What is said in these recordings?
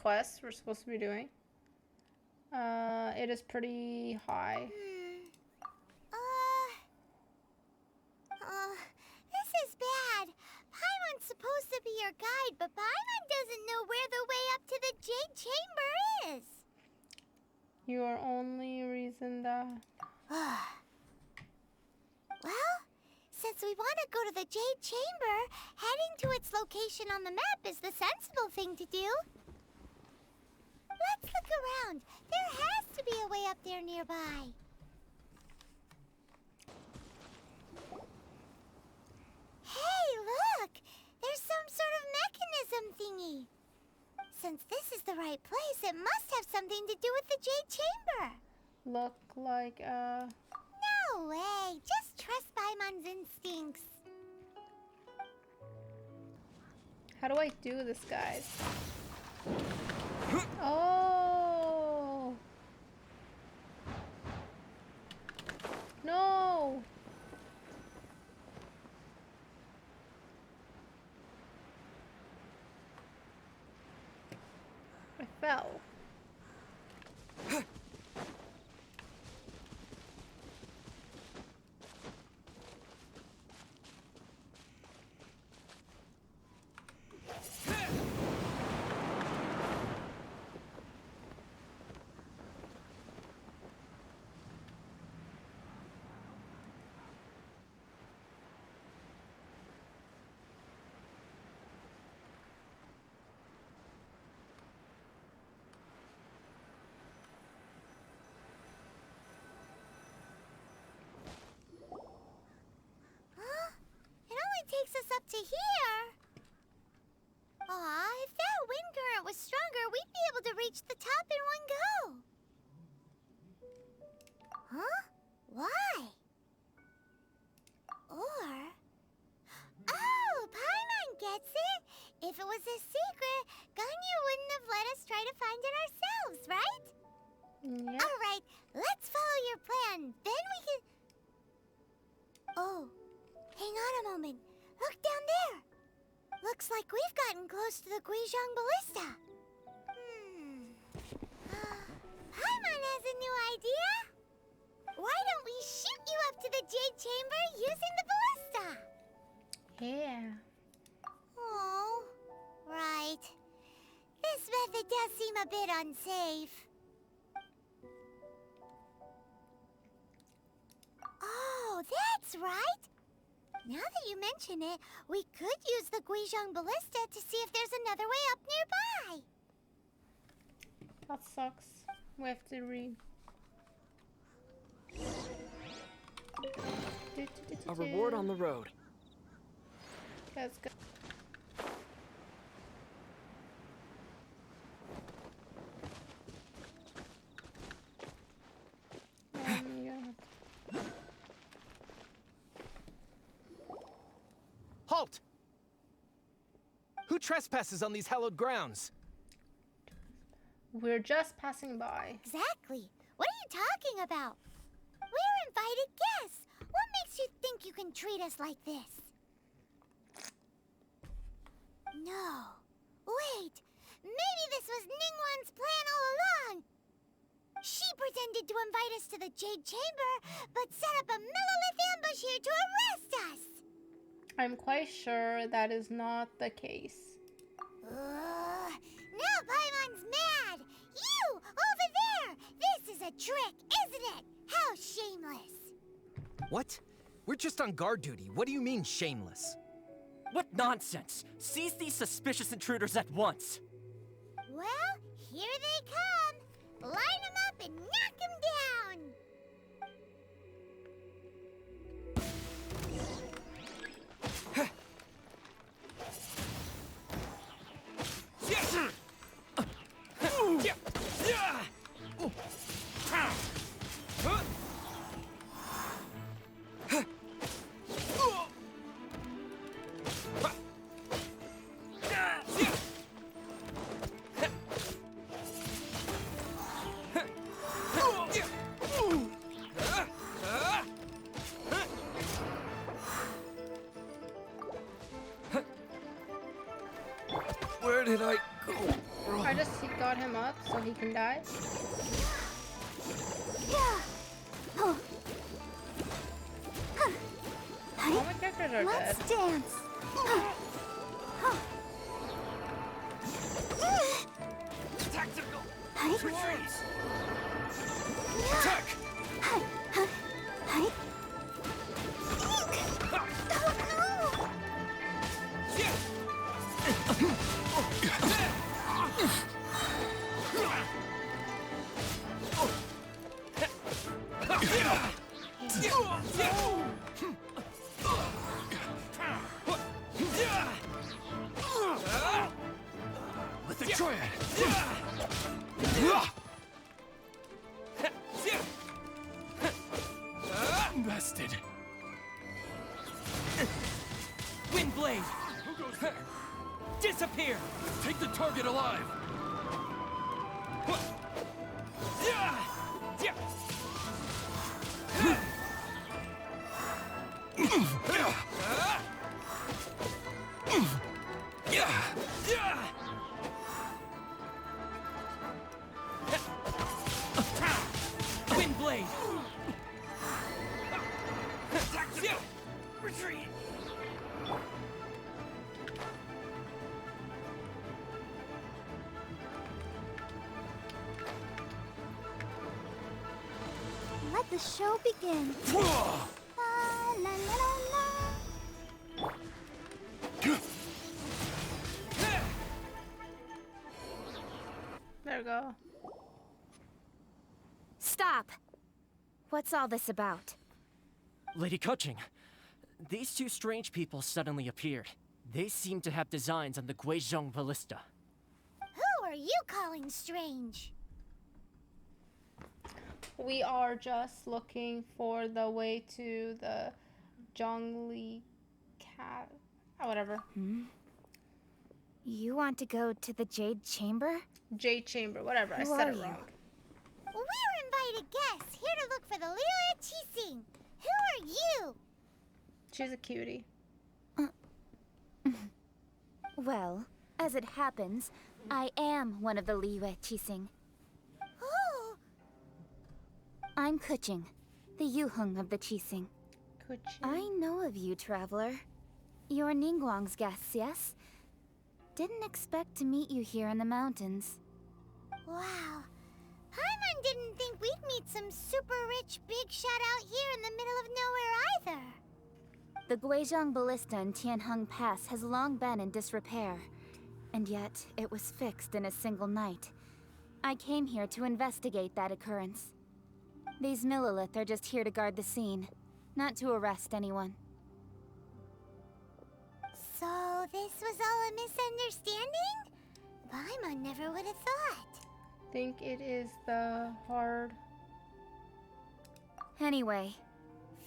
quest we're supposed to be doing. It is pretty high. This is bad. Paimon's supposed to be your guide, but Paimon doesn't know where the way up to the Jade Chamber is. You are only reason that... Well, since we want to go to the Jade Chamber, heading to its location on the map is the sensible thing to do. Let's look around. There has to be a way up there nearby. Hey, look! There's some sort of mechanism thingy. Since this is the right place, it must have something to do with the Jade Chamber. Look like, No way! Just trust Paimon's instincts. How do I do this, guys? Oh! No! I fell. Huh? It only takes us up to here. Aw, if that wind current was stronger, we'd be able to reach the top in one go. Huh? Why? Or... Oh, Paimon gets it! If it was a secret, Ganyu wouldn't have let us try to find it ourselves, right? Yep. Alright, let's follow your plan. Then we can... Oh, hang on a moment. Look down there. Looks like we've gotten close to the Guizhong Ballista. Paimon has a new idea. Why don't we shoot you up to the Jade Chamber using the ballista? Yeah. Oh, right. This method does seem a bit unsafe. Oh, that's right. Now that you mention it, we could use the Guizhong Ballista to see if there's another way up nearby. That sucks. We have to read. A reward on the road. Let's go. Halt! Who trespasses on these hallowed grounds? We're just passing by. Exactly. What are you talking about? We're invited guests. What makes you think you can treat us like this? No. Wait. Maybe this was Ningguang's plan all along. She pretended to invite us to the Jade Chamber, but set up a Millilith ambush here to arrest us. I'm quite sure that is not the case. Now Paimon's mad! You! Over there! This is a trick, isn't it? How shameless! What? We're just on guard duty. What do you mean, shameless? What nonsense! Seize these suspicious intruders at once! Well, here they come! Line them up and knock them down! she got him up so he can die? Oh. All my characters are Let's dead. dance. Tactical Hi. retreat. Attack. Hi. With the triad. Bested. Windblade! Disappear! Take the target alive. Windblade! Retreat. Let the show begin. La la la la. There we go. Stop! What's all this about? Lady Kuching, these two strange people suddenly appeared. They seem to have designs on the Guizhong Ballista. Who are you calling strange? We are just looking for the way to the Zhongli cat. Oh, whatever. You want to go to the Jade Chamber? Jade Chamber, whatever. I Who said are it you? wrong. We're invited guests here to look for the Liu Qixing. Who are you? She's a cutie. Well, as it happens, I am one of the Liu Qixing. Oh, I'm Kuching, the Yuheng of the Qixing. Could I know of you, traveler. You're Ningguang's guests, yes? Didn't expect to meet you here in the mountains. wow. Paimon didn't think we'd meet some super rich big shot out here in the middle of nowhere either. The Guizhong Ballista in Tianheng Pass has long been in disrepair, and yet it was fixed in a single night. I came here to investigate that occurrence. These Millilith are just here to guard the scene, not to arrest anyone. So this was all a misunderstanding? Paimon never would have thought. think it is the hard. Anyway,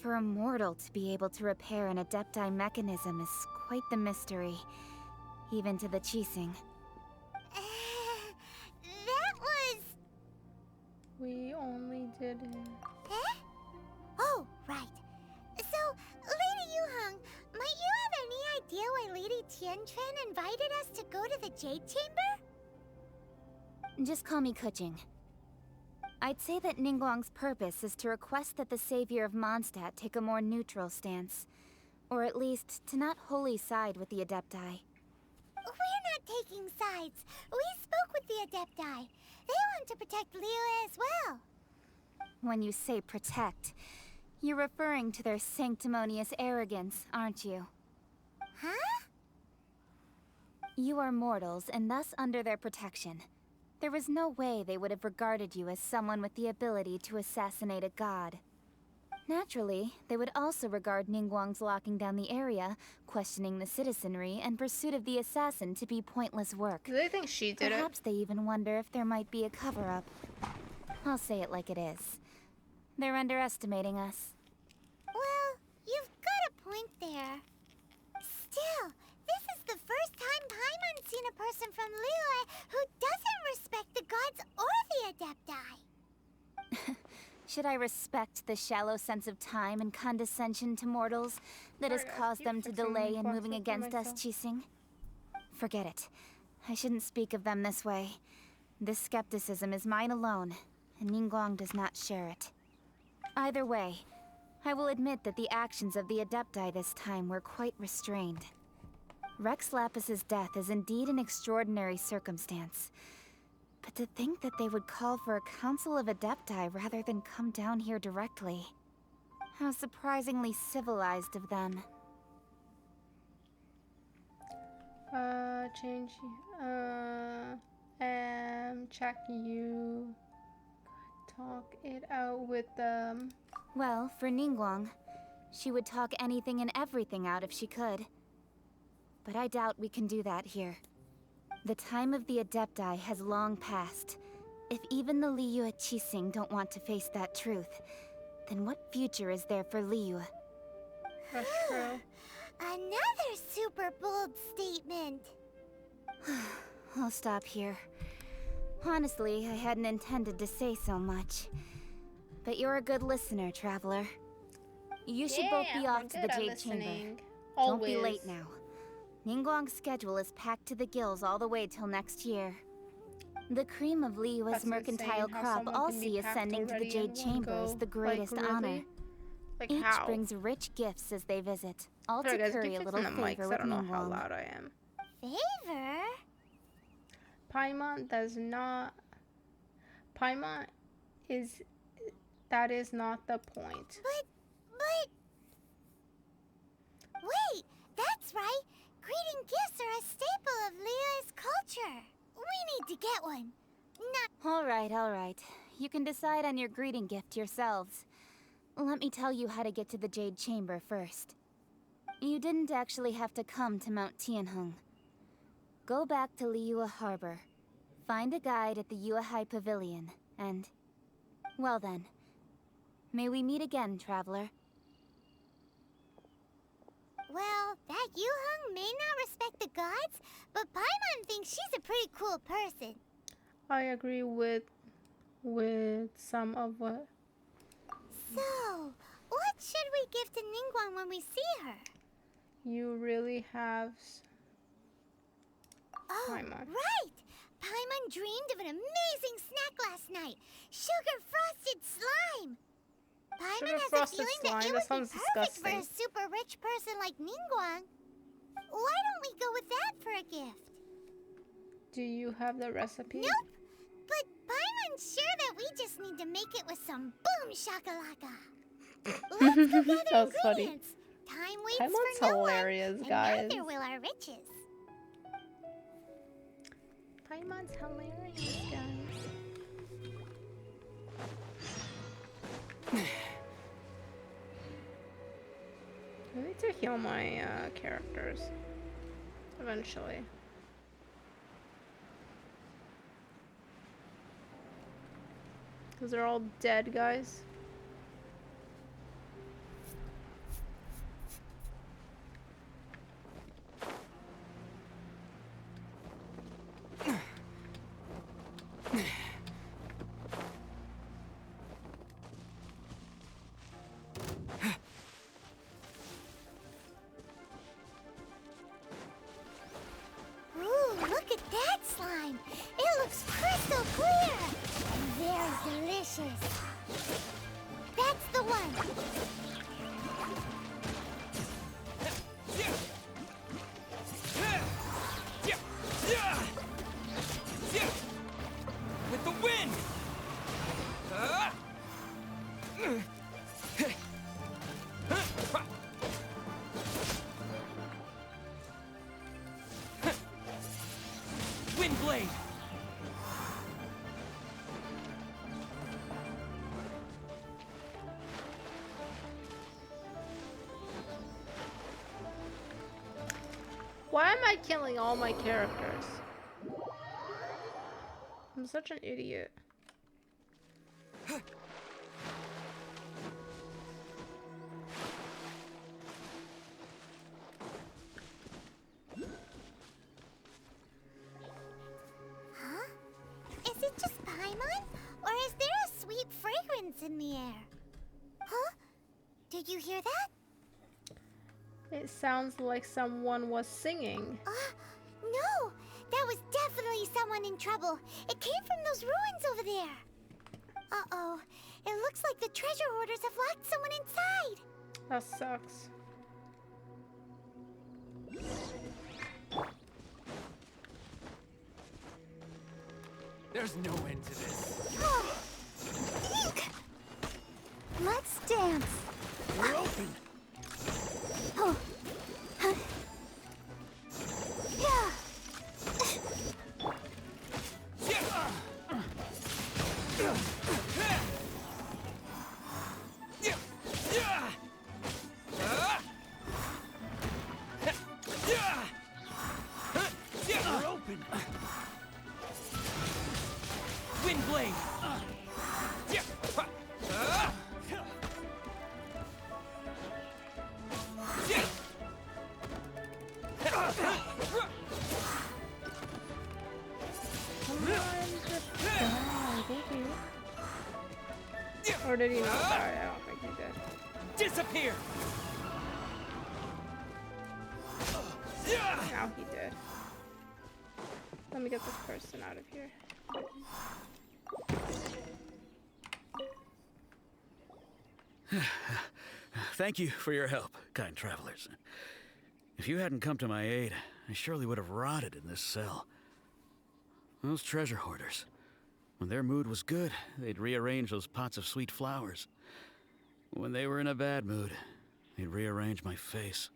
for a mortal to be able to repair an Adepti mechanism is quite the mystery, even to the Qixing. That was... We only did it. Eh? Oh, right. So, Lady Yuheng, might you have any idea why Lady Tianquan invited us to go to the Jade Chamber? Just call me Kuching. I'd say that Ningguang's purpose is to request that the savior of Mondstadt take a more neutral stance. Or at least, to not wholly side with the Adepti. We're not taking sides. We spoke with the Adepti. They want to protect Liyue as well. When you say protect, you're referring to their sanctimonious arrogance, aren't you? Huh? You are mortals, and thus under their protection. There was no way they would have regarded you as someone with the ability to assassinate a god. Naturally, they would also regard Ningguang's locking down the area, questioning the citizenry, and pursuit of the assassin to be pointless work. Do they think she did Perhaps they even wonder if there might be a cover-up. I'll say it like it is. They're underestimating us. Well, you've got a point there. Still, this is the first time Paimon's seen a person from Liyue who doesn't respect the gods or the Adepti. Should I respect the shallow sense of time and condescension to mortals that has Sorry, I caused keep them to fixing delay in boxes moving for against us, myself. Qixing? Forget it. I shouldn't speak of them this way. This skepticism is mine alone, and Ningguang does not share it. Either way, I will admit that the actions of the Adepti this time were quite restrained. Rex Lapis's death is indeed an extraordinary circumstance. But to think that they would call for a council of Adepti rather than come down here directly. How surprisingly civilized of them. Change, check you. Talk it out with them. Well, for Ningguang, she would talk anything and everything out if she could. But I doubt we can do that here. The time of the Adepti has long passed. If even the Liyue Qixing don't want to face that truth, then what future is there for Liyue? That's true. Another super bold statement. I'll stop here. Honestly, I hadn't intended to say so much. But you're a good listener, Traveler. You should both be off to the Jade Chamber. Don't be late now. Ningguang's schedule is packed to the gills all the way till next year. The cream of Liyue's mercantile crop all see ascending to the Jade Chamber is the greatest honor. Like Each how? brings rich gifts as they visit, all Sorry, to guys, curry a keep little fixing the mics. favor I with don't know how Ningguang. loud I am. Favor? Paimon does not. Paimon is. That is not the point. But... Wait, that's right. Greeting gifts are a staple of Liyue's culture. We need to get one. All right. You can decide on your greeting gift yourselves. Let me tell you how to get to the Jade Chamber first. You didn't actually have to come to Mount Tianheng. Go back to Liyue Harbor. Find a guide at the Yuehai Pavilion, and... Well then. May we meet again, Traveler. Well, that Yuheng may not respect the gods, but Paimon thinks she's a pretty cool person. I agree with some of what. So, what should we give to Ningguang when we see her? You really have. Oh, Paimon. right! Paimon dreamed of an amazing snack last night. Sugar-frosted slime! Paimon has a Sugar-frosted feeling slime? that it That would be sounds perfect for a disgusting. super rich person like Ningguang. Why don't we go with that for a gift? Do you have the recipe? Nope! But Paimon's sure that we just need to make it with some boom shakalaka. Let's go gather That was funny. ingredients. Time waits Paimon's for no hilarious, one, guys. and neither will our riches. Paimon's hilarious, guys. I need to heal my characters eventually. Because they're all dead, guys. Ooh, look at that slime! It looks crystal clear! And very delicious. That's the one! With the wind! Wind blade! Why am I killing all my characters? I'm such an idiot. Huh? Is it just Paimon? Or is there a sweet fragrance in the air? Huh? Did you hear that? It sounds like someone was singing. No! That was definitely someone in trouble. It came from those ruins over there. Uh-oh. It looks like the treasure hoarders have locked someone inside. That sucks. There's no end to this. Let's dance. We're open. Oh. Yeah. We're open. Wind blade. Or did he not die? I don't think he did. Disappear. Now he did. Let me get this person out of here. Thank you for your help, kind travelers. If you hadn't come to my aid, I surely would have rotted in this cell. Those treasure hoarders. When their mood was good, they'd rearrange those pots of sweet flowers. When they were in a bad mood, they'd rearrange my face.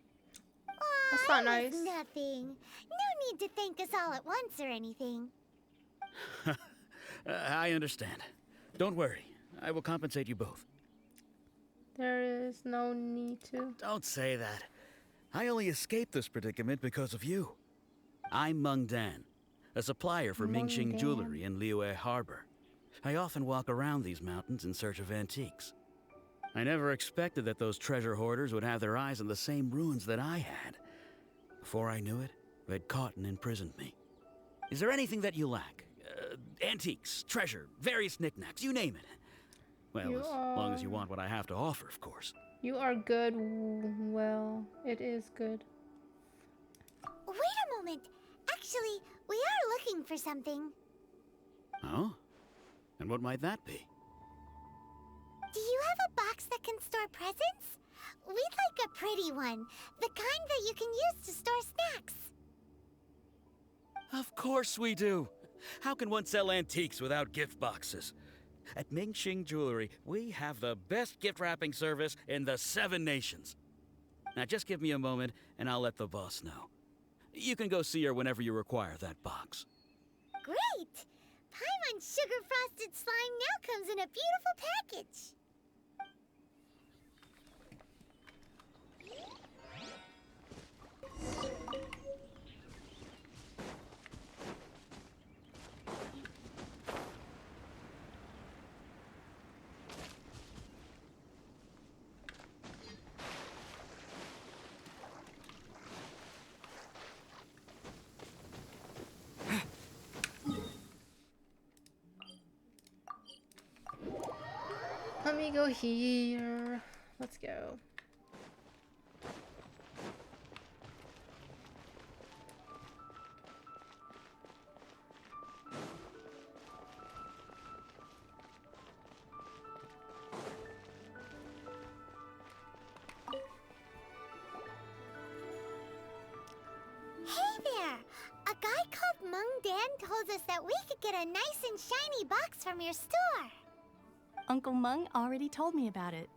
That's not nice. Nothing. No need to thank us all at once or anything. I understand. Don't worry. I will compensate you both. There is no need to. Don't say that. I only escaped this predicament because of you. I'm Meng Dan, a supplier for Meng Mingxing Dan. Jewelry in Liyue Harbor. I often walk around these mountains in search of antiques. I never expected that those treasure hoarders would have their eyes on the same ruins that I had. Before I knew it, they'd caught and imprisoned me. Is there anything that you lack? Antiques, treasure, various knickknacks, you name it. Well, You as long as you are- want what I have to offer, of course. You are good. Well, it is good. Wait a moment. Actually, we are looking for something. Oh? And what might that be? Do you have a box that can store presents? We'd like a pretty one. The kind that you can use to store snacks. Of course we do. How can one sell antiques without gift boxes? At Mingxing Jewelry, we have the best gift wrapping service in the 7 nations. Now just give me a moment and I'll let the boss know. You can go see her whenever you require that box. Great! Paimon sugar frosted slime now comes in a beautiful package. Let me go here. Let's go. Hey there! A guy called Meng Dan told us that we could get a nice and shiny box from your store. Uncle Meng already told me about it.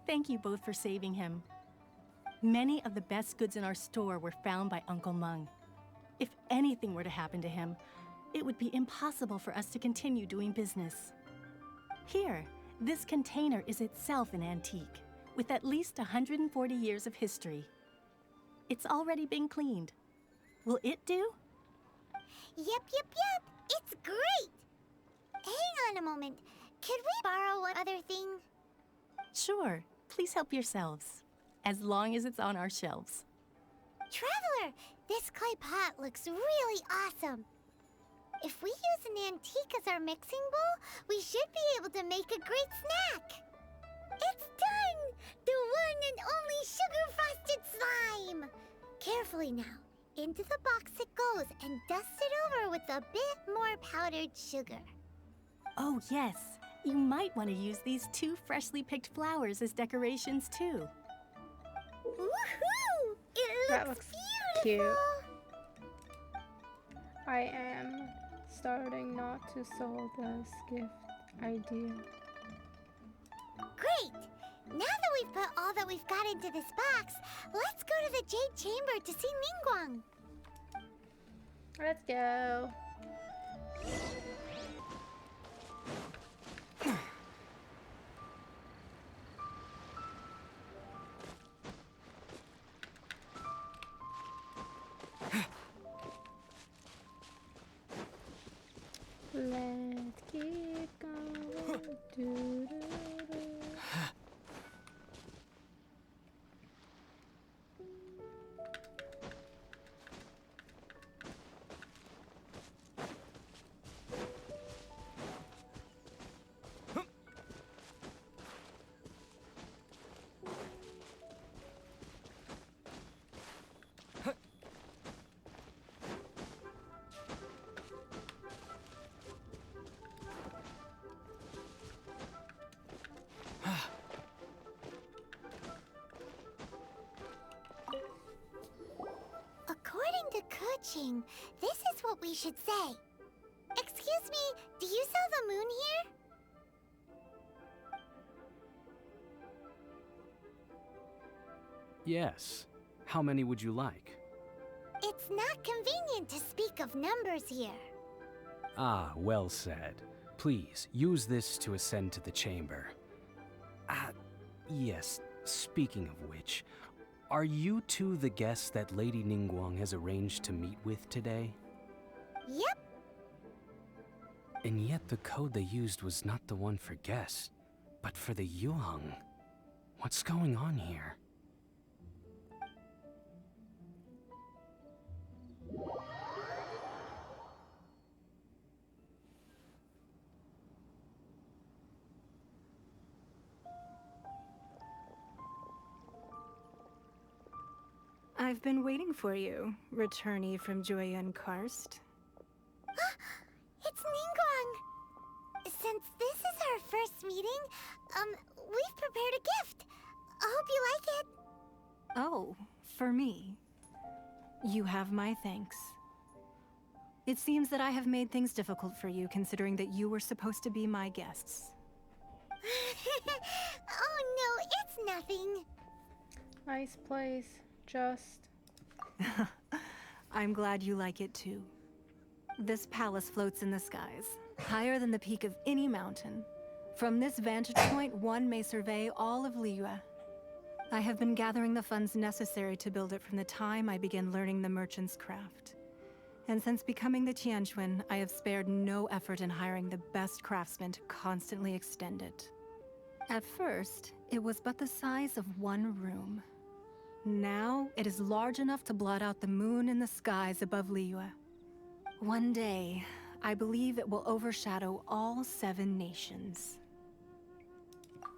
Thank you both for saving him. Many of the best goods in our store were found by Uncle Meng. If anything were to happen to him, it would be impossible for us to continue doing business. Here, this container is itself an antique, with at least 140 years of history. It's already been cleaned. Will it do? Yep. It's great! Hang on a moment. Could we borrow one other thing? Sure, please help yourselves, as long as it's on our shelves. Traveler, this clay pot looks really awesome. If we use an antique as our mixing bowl, we should be able to make a great snack. It's done! The one and only sugar-frosted slime! Carefully now. Into the box it goes and dust it over with a bit more powdered sugar. Oh, yes. You might want to use these 2 freshly picked flowers as decorations, too. Woohoo! It That looks looks beautiful! cute. I am starting not to sell this gift idea. Great! Now that we've put all that we've got into this box, let's go to the Jade Chamber to see Ningguang. Let's go. Let's keep going. Do, do, do. According to Kuching, this is what we should say. Excuse me, do you sell the moon here? Yes. How many would you like? It's not convenient to speak of numbers here. Ah, well said. Please, use this to ascend to the chamber. Yes, speaking of which, are you two the guests that Lady Ningguang has arranged to meet with today? Yep. And yet the code they used was not the one for guests, but for the Yuheng. What's going on here? I've been waiting for you, returnee from Joyun Karst. It's Ningguang. Since this is our first meeting, we've prepared a gift. I hope you like it. Oh, for me. You have my thanks. It seems that I have made things difficult for you, considering that you were supposed to be my guests. Oh no, it's nothing. Nice place. Just. I'm glad you like it too. This palace floats in the skies, higher than the peak of any mountain. From this vantage point, one may survey all of Liyue. I have been gathering the funds necessary to build it from the time I began learning the merchant's craft. And since becoming the Tianquan, I have spared no effort in hiring the best craftsmen to constantly extend it. At first, it was but the size of one room. Now, it is large enough to blot out the moon in the skies above Liyue. One day, I believe it will overshadow all 7 nations.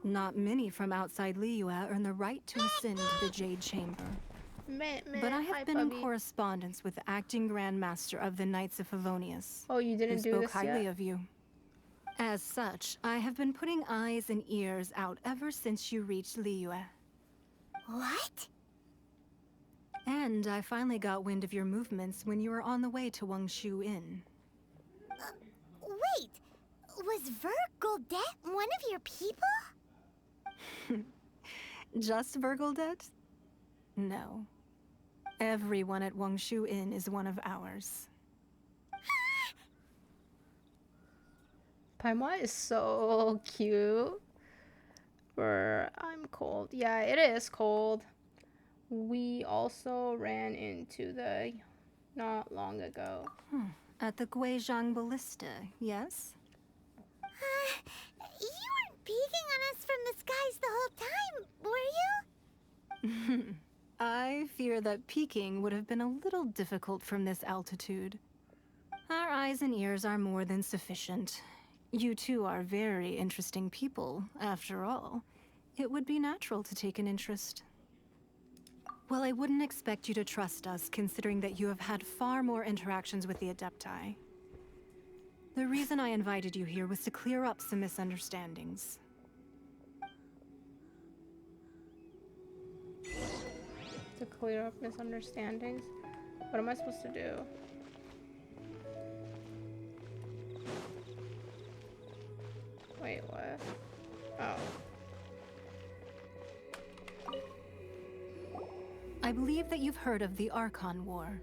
Not many from outside Liyue earn the right to ascend to the Jade Chamber. But I have been in correspondence with the acting Grand Master of the Knights of Favonius. Oh, you didn't who do spoke this highly yet? of you. As such, I have been putting eyes and ears out ever since you reached Liyue. What? And I finally got wind of your movements when you were on the way to Wangshu Inn. Wait, was Vergoldet one of your people? Just Vergoldet? No. Everyone at Wangshu Inn is one of ours. Paimon is so cute. I'm cold. Yeah, it is cold. We also ran into the not long ago. At the Guizhang Ballista, yes? You weren't peeking on us from the skies the whole time, were you? I fear that peeking would have been a little difficult from this altitude. Our eyes and ears are more than sufficient. You two are very interesting people, after all. It would be natural to take an interest. Well, I wouldn't expect you to trust us, considering that you have had far more interactions with the Adepti. The reason I invited you here was to clear up some misunderstandings. To clear up misunderstandings? What am I supposed to do? Wait, what? Oh. I believe that you've heard of the Archon War.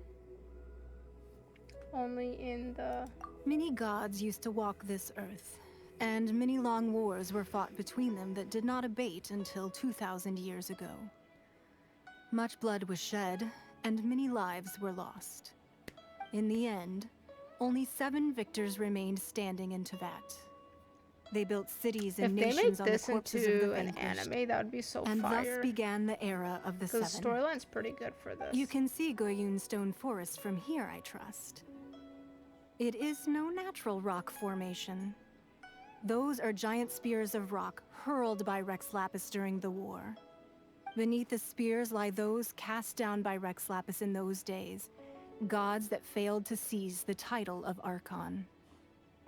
Only in the... Many gods used to walk this earth, and many long wars were fought between them that did not abate until 2,000 years ago. Much blood was shed, and many lives were lost. In the end, only 7 victors remained standing in Teyvat. They built cities and nations on the corpses of the vanquished. If they made this into an anime, that would be so and fire. And thus began the era of the Seven. The storyline's pretty good for this. You can see Goyun Stone Forest from here, I trust. It is no natural rock formation. Those are giant spears of rock hurled by Rex Lapis during the war. Beneath the spears lie those cast down by Rex Lapis in those days, gods that failed to seize the title of Archon.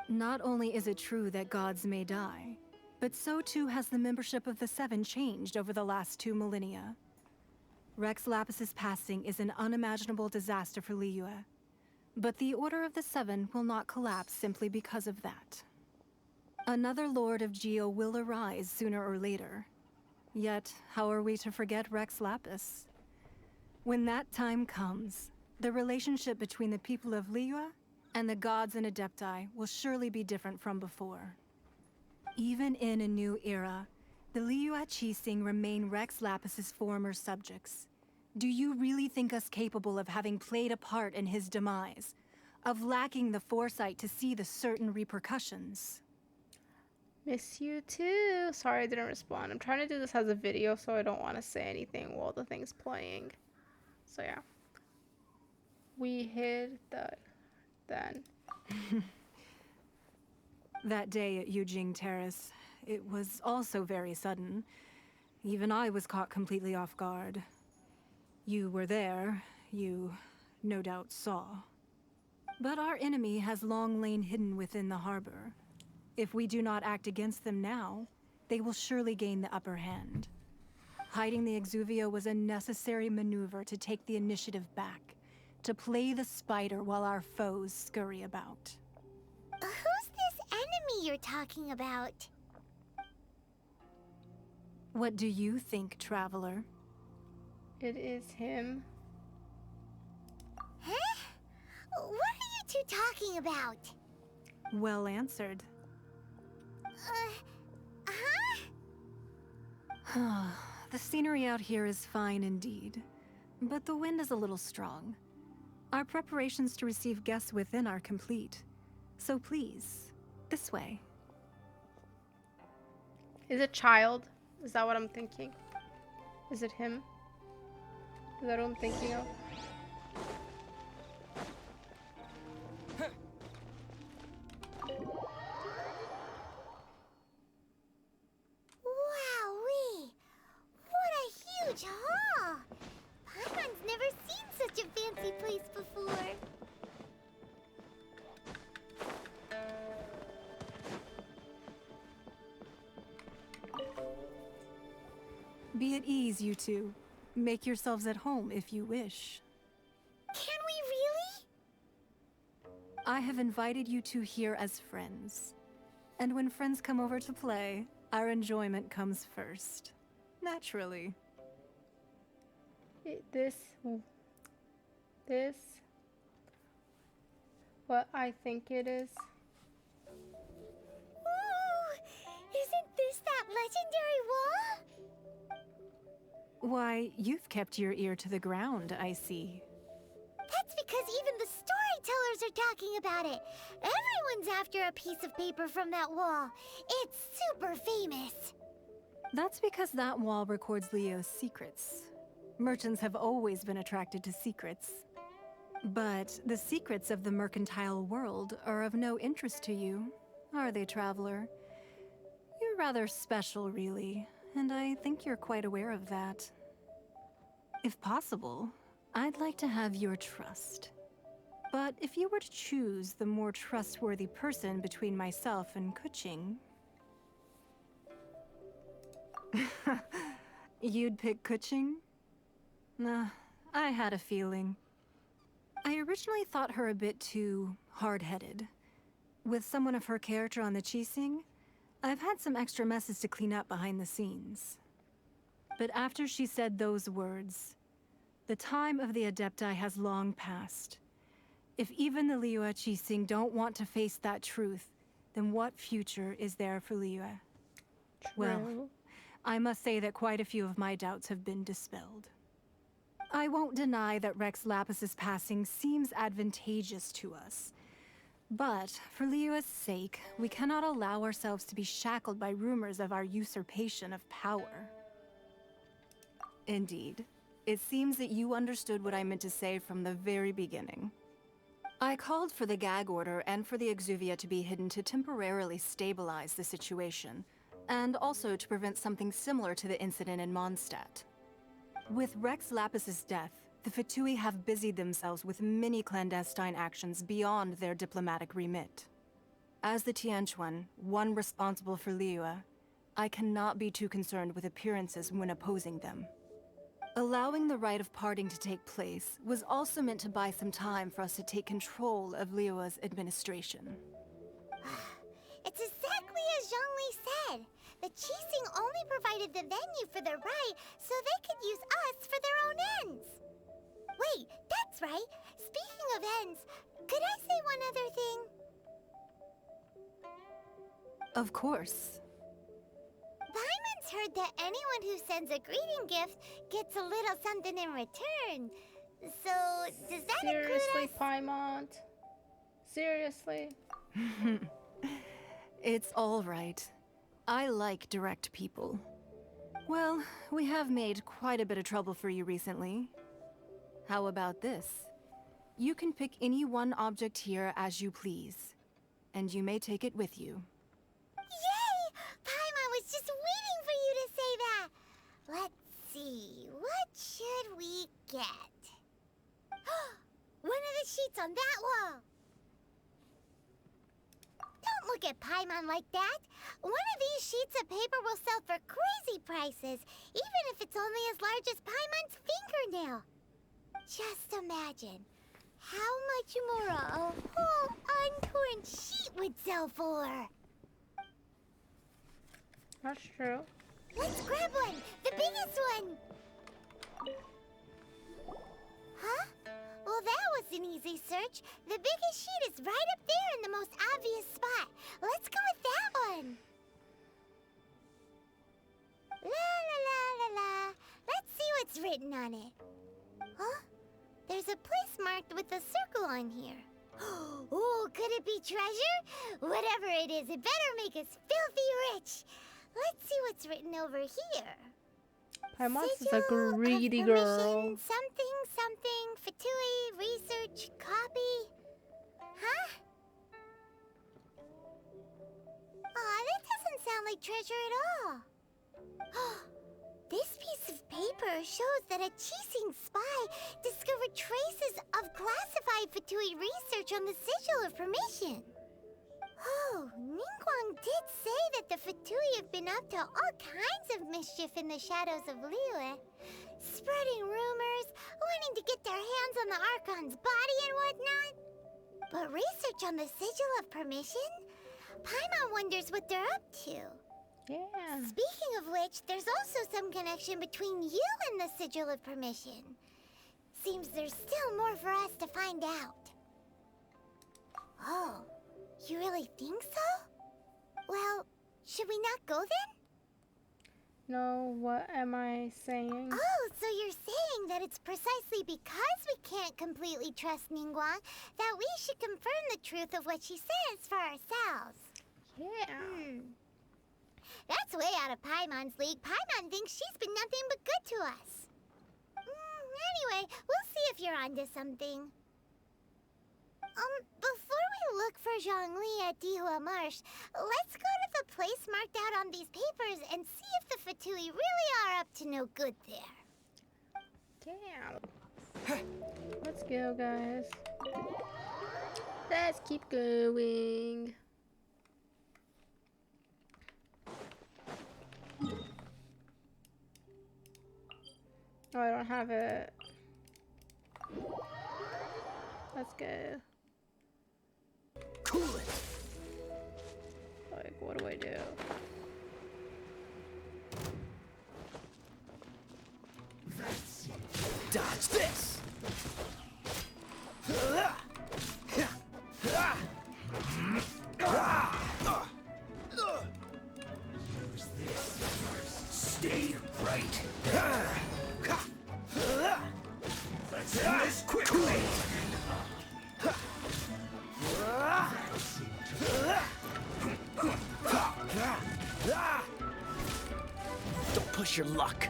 Not only is it true that gods may die, but so too has the membership of the Seven changed over the last 2 millennia. Rex Lapis's passing is an unimaginable disaster for Liyue, but the Order of the Seven will not collapse simply because of that. Another Lord of Geo will arise sooner or later. Yet, how are we to forget Rex Lapis? When that time comes, the relationship between the people of Liyue and the gods and Adepti will surely be different from before. Even in a new era, the Liyue Qixing remain Rex Lapis's former subjects. Do you really think us capable of having played a part in his demise? Of lacking the foresight to see the certain repercussions? Miss you too. Sorry I didn't respond. I'm trying to do this as a video, so I don't want to say anything while the thing's playing. So yeah. We hid the... then. That day at Yujing Terrace, it was also very sudden. Even I was caught completely off guard. You were there. You, no doubt, saw. But our enemy has long lain hidden within the harbor. If we do not act against them now, they will surely gain the upper hand. Hiding the Exuvio was a necessary maneuver to take the initiative back, to play the spider while our foes scurry about. Who's this enemy you're talking about? What do you think, Traveler? It is him. Huh? What are you two talking about? Well answered. The scenery out here is fine indeed, but the wind is a little strong. Our preparations to receive guests within are complete, so please, this way. Is it child? Is that what I'm thinking? Is it him? Is that what I'm thinking of? Wowee! What a huge hall! Paimon's never seen such a fancy place before. Be at ease, you two. Make yourselves at home if you wish. Can we really? I have invited you two here as friends. And when friends come over to play, our enjoyment comes first. Naturally. This, what I think it is. Ooh, isn't this that legendary wall? Why, you've kept your ear to the ground, I see. That's because even the storytellers are talking about it. Everyone's after a piece of paper from that wall. It's super famous. That's because that wall records Leo's secrets. Merchants have always been attracted to secrets. But the secrets of the mercantile world are of no interest to you, are they, Traveler? You're rather special, really, and I think you're quite aware of that. If possible, I'd like to have your trust. But if you were to choose the more trustworthy person between myself and Kuching, you'd pick Kuching? Nah, I had a feeling. I originally thought her a bit too hard-headed. With someone of her character on the Qixing, I've had some extra messes to clean up behind the scenes. But after she said those words, the time of the Adepti has long passed. If even the Liyue Qixing don't want to face that truth, then what future is there for Liyue? Well, I must say that quite a few of my doubts have been dispelled. I won't deny that Rex Lapis's passing seems advantageous to us. But for Liyue's sake, we cannot allow ourselves to be shackled by rumors of our usurpation of power. Indeed, it seems that you understood what I meant to say from the very beginning. I called for the gag order and for the Exuvia to be hidden to temporarily stabilize the situation, and also to prevent something similar to the incident in Mondstadt. With Rex Lapis's death, the Fatui have busied themselves with many clandestine actions beyond their diplomatic remit. As the Tianquan, one responsible for Liyue, I cannot be too concerned with appearances when opposing them. Allowing the rite of parting to take place was also meant to buy some time for us to take control of Liyue's administration. It's exactly as Zhongli said. The Qixing only provided the venue for the rite so they could use us for their own ends. Wait, that's right. Speaking of ends, could I say one other thing? Of course. Paimon's heard that anyone who sends a greeting gift gets a little something in return. So, does that include Seriously, us? Paimon? Seriously? It's all right. I like direct people. Well, we have made quite a bit of trouble for you recently. How about this? You can pick any one object here as you please, and you may take it with you. Yay! Paimon was just waiting for you to say that. Let's see, what should we get? One of the sheets on that wall. Don't look at Paimon like that. One of these sheets of paper will sell for crazy prices, even if it's only as large as Paimon's fingernail. Just imagine how much more a whole untorn sheet would sell for. That's true. Let's grab one, the biggest one. Huh? Well, that was an easy search. The biggest sheet is right up there in the most obvious spot. Let's go with that one. La la la la la. Let's see what's written on it. Huh? There's a place marked with a circle on here. Oh, could it be treasure? Whatever it is, it better make us filthy rich. Let's see what's written over here. Paimon is a Sigil of greedy permission, girl. Something, something, Fatui, research, copy. Huh? Aw, that doesn't sound like treasure at all. This piece of paper shows that a Qixing spy discovered traces of classified Fatui research on the Sigil of Permission. Oh, Ningguang did say that the Fatui have been up to all kinds of mischief in the shadows of Liyue. Spreading rumors, wanting to get their hands on the Archon's body and whatnot. But research on the Sigil of Permission? Paimon wonders what they're up to. Yeah. Speaking of which, there's also some connection between you and the Sigil of Permission. Seems there's still more for us to find out. Oh, you really think so? Well, should we not go then? No, what am I saying? Oh, so you're saying that it's precisely because we can't completely trust Ningguang that we should confirm the truth of what she says for ourselves. Yeah. That's way out of Paimon's league. Paimon thinks she's been nothing but good to us. Anyway, we'll see if you're onto something. Before we look for Zhongli at Dihua Marsh, let's go to the place marked out on these papers and see if the Fatui really are up to no good there. Yeah. Let's go, guys. Let's keep going. Oh, I don't have it. Let's go. Cool it. Like, what do I do? Dodge this. Stay right. Let's end this quickly. Don't push your luck.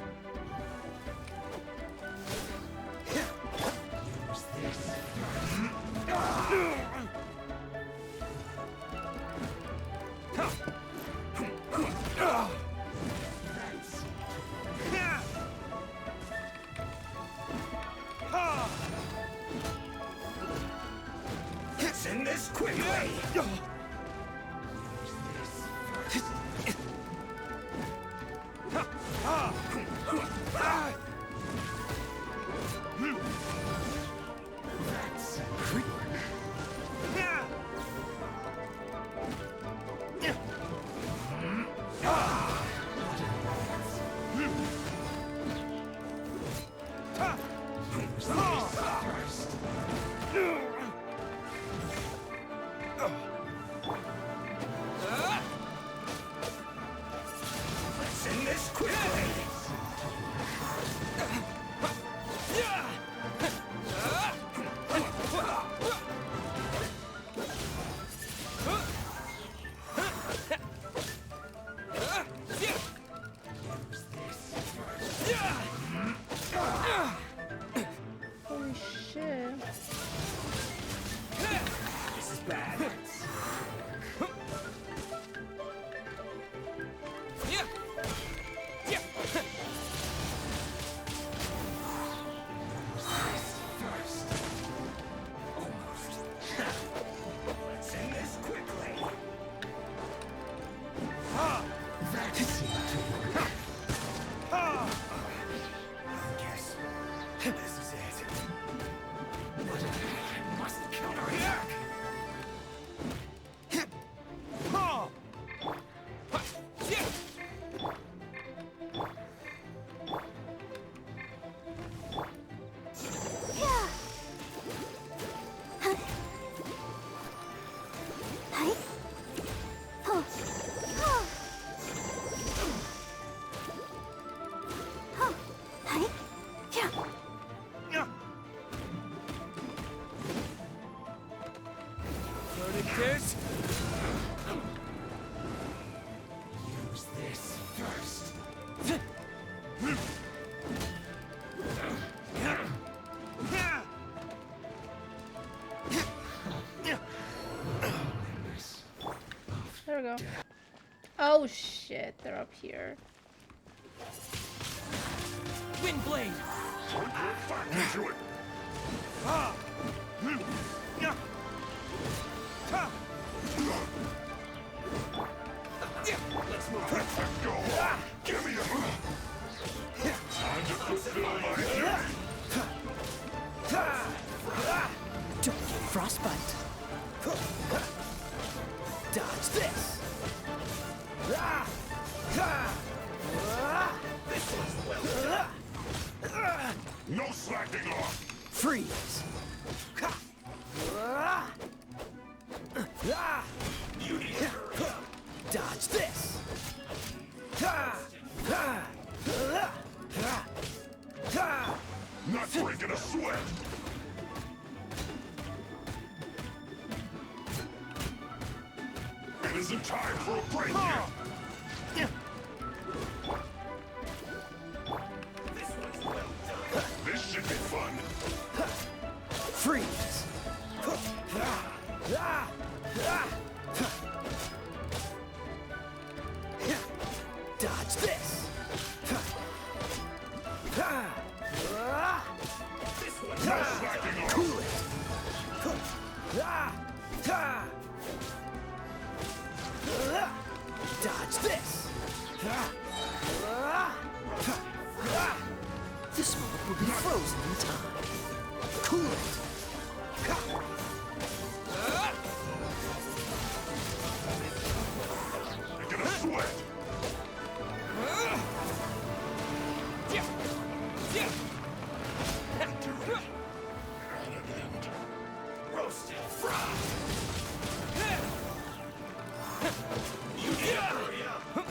Let's end this quickly. Let's end this quickly. Holy shit. This is bad. Let's end this quickly. Yes, this is it. But I must counterattack. This? Use this first. There we go. Oh shit, they're up here. Windblade! Let's move. Let's go. Give me a time to fulfill my duty. Don't get frostbite. Dodge this. This one's well done. No slacking off! Freeze. Beauty. Dodge this. Not breaking a sweat! It isn't time for a break yet! This one's well done. This should be fun! Freeze. Dodge this. Dodge this! This moment will be frozen in time. Cool it! You're gonna sweat! Roasted fried! You need to hurry up!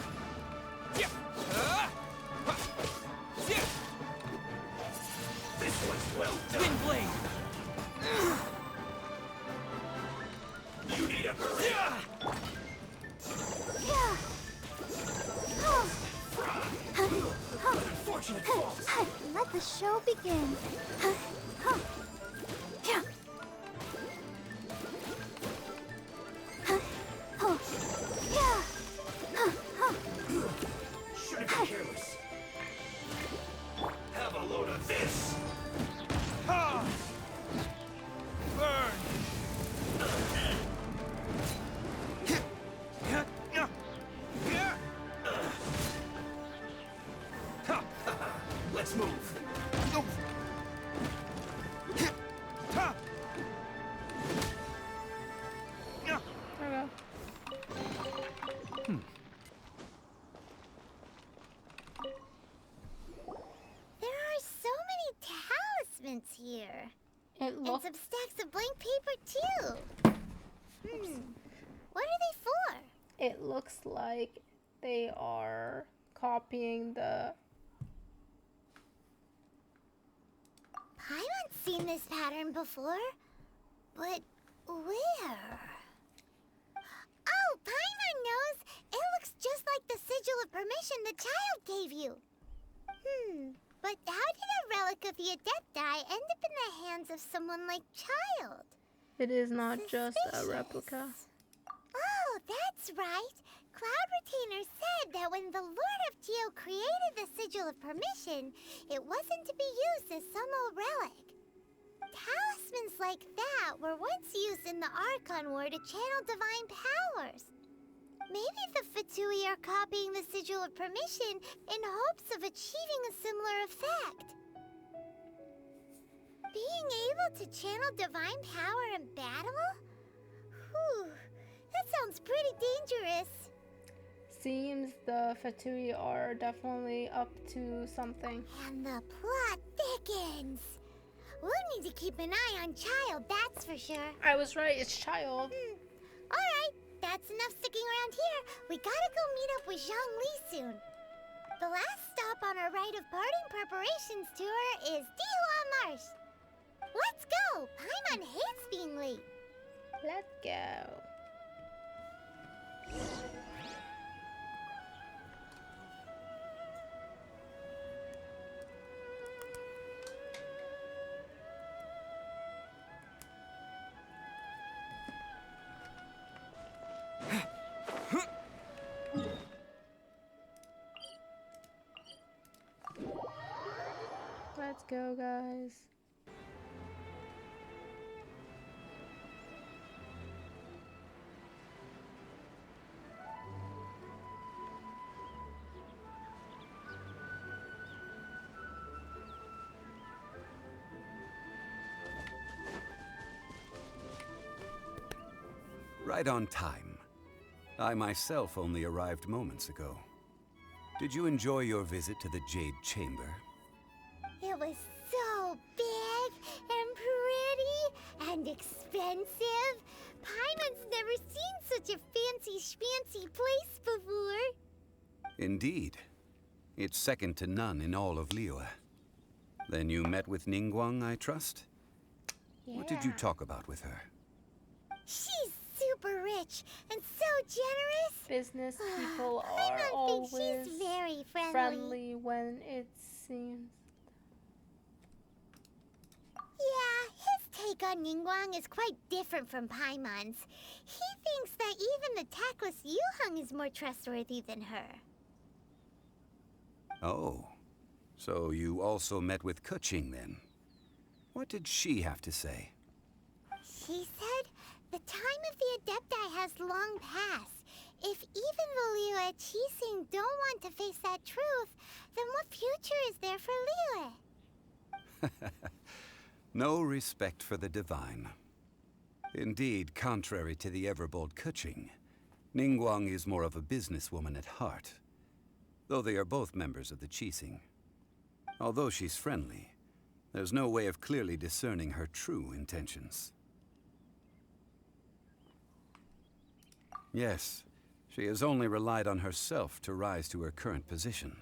This one's well done! Windblade! You need to hurry up! Unfortunate falls! Let the show begin. Should've been careless. Have a load of this! Let's move. There we go. There are so many talismans here. It And looks some stacks of blank paper, too. What are they for? it looks like they are copying the Paimon's seen this pattern before. But where? Oh, Paimon knows! It looks just like the sigil of permission the child gave you. But how did a relic of the Adepti end up in the hands of someone like Child? it is not just a replica. Oh, that's right. Cloud Retainer said that when the Lord of Geo created the Sigil of Permission, it wasn't to be used as some old relic. Talismans like that were once used in the Archon War to channel divine powers. Maybe the Fatui are copying the Sigil of Permission in hopes of achieving a similar effect. Being able to channel divine power in battle? Whew, that sounds pretty dangerous. Seems the Fatui are definitely up to something. And the plot thickens. We'll need to keep an eye on Child, that's for sure. I was right, it's Child. Alright, that's enough sticking around here. We gotta go meet up with Zhongli soon. The last stop on our rite of parting preparations tour is Dihua Marsh. Let's go! Paimon hates being late. Let's go. Let's go, guys. Right on time. I myself only arrived moments ago. Did you enjoy your visit to the Jade Chamber? It was so big and pretty and expensive. Paimon's never seen such a fancy schmancy place before. Indeed. It's second to none in all of Liyue. Then you met with Ningguang, I trust? What did you talk about with her? She's super rich and so generous. Business people are Paimon thinks always she's very friendly. friendly when it seems. Yeah, his take on Ningguang is quite different from Paimon's. He thinks that even the tactless Yuheng is more trustworthy than her. Oh. So you also met with Keqing then? What did she have to say? She said the time of the Adepti has long passed. If even the Liyue Qixing don't want to face that truth, then what future is there for Liyue? No respect for the divine. Indeed, contrary to the ever-bold Keqing, Ningguang is more of a businesswoman at heart, though they are both members of the Qixing. Although she's friendly, there's no way of clearly discerning her true intentions. Yes, she has only relied on herself to rise to her current position.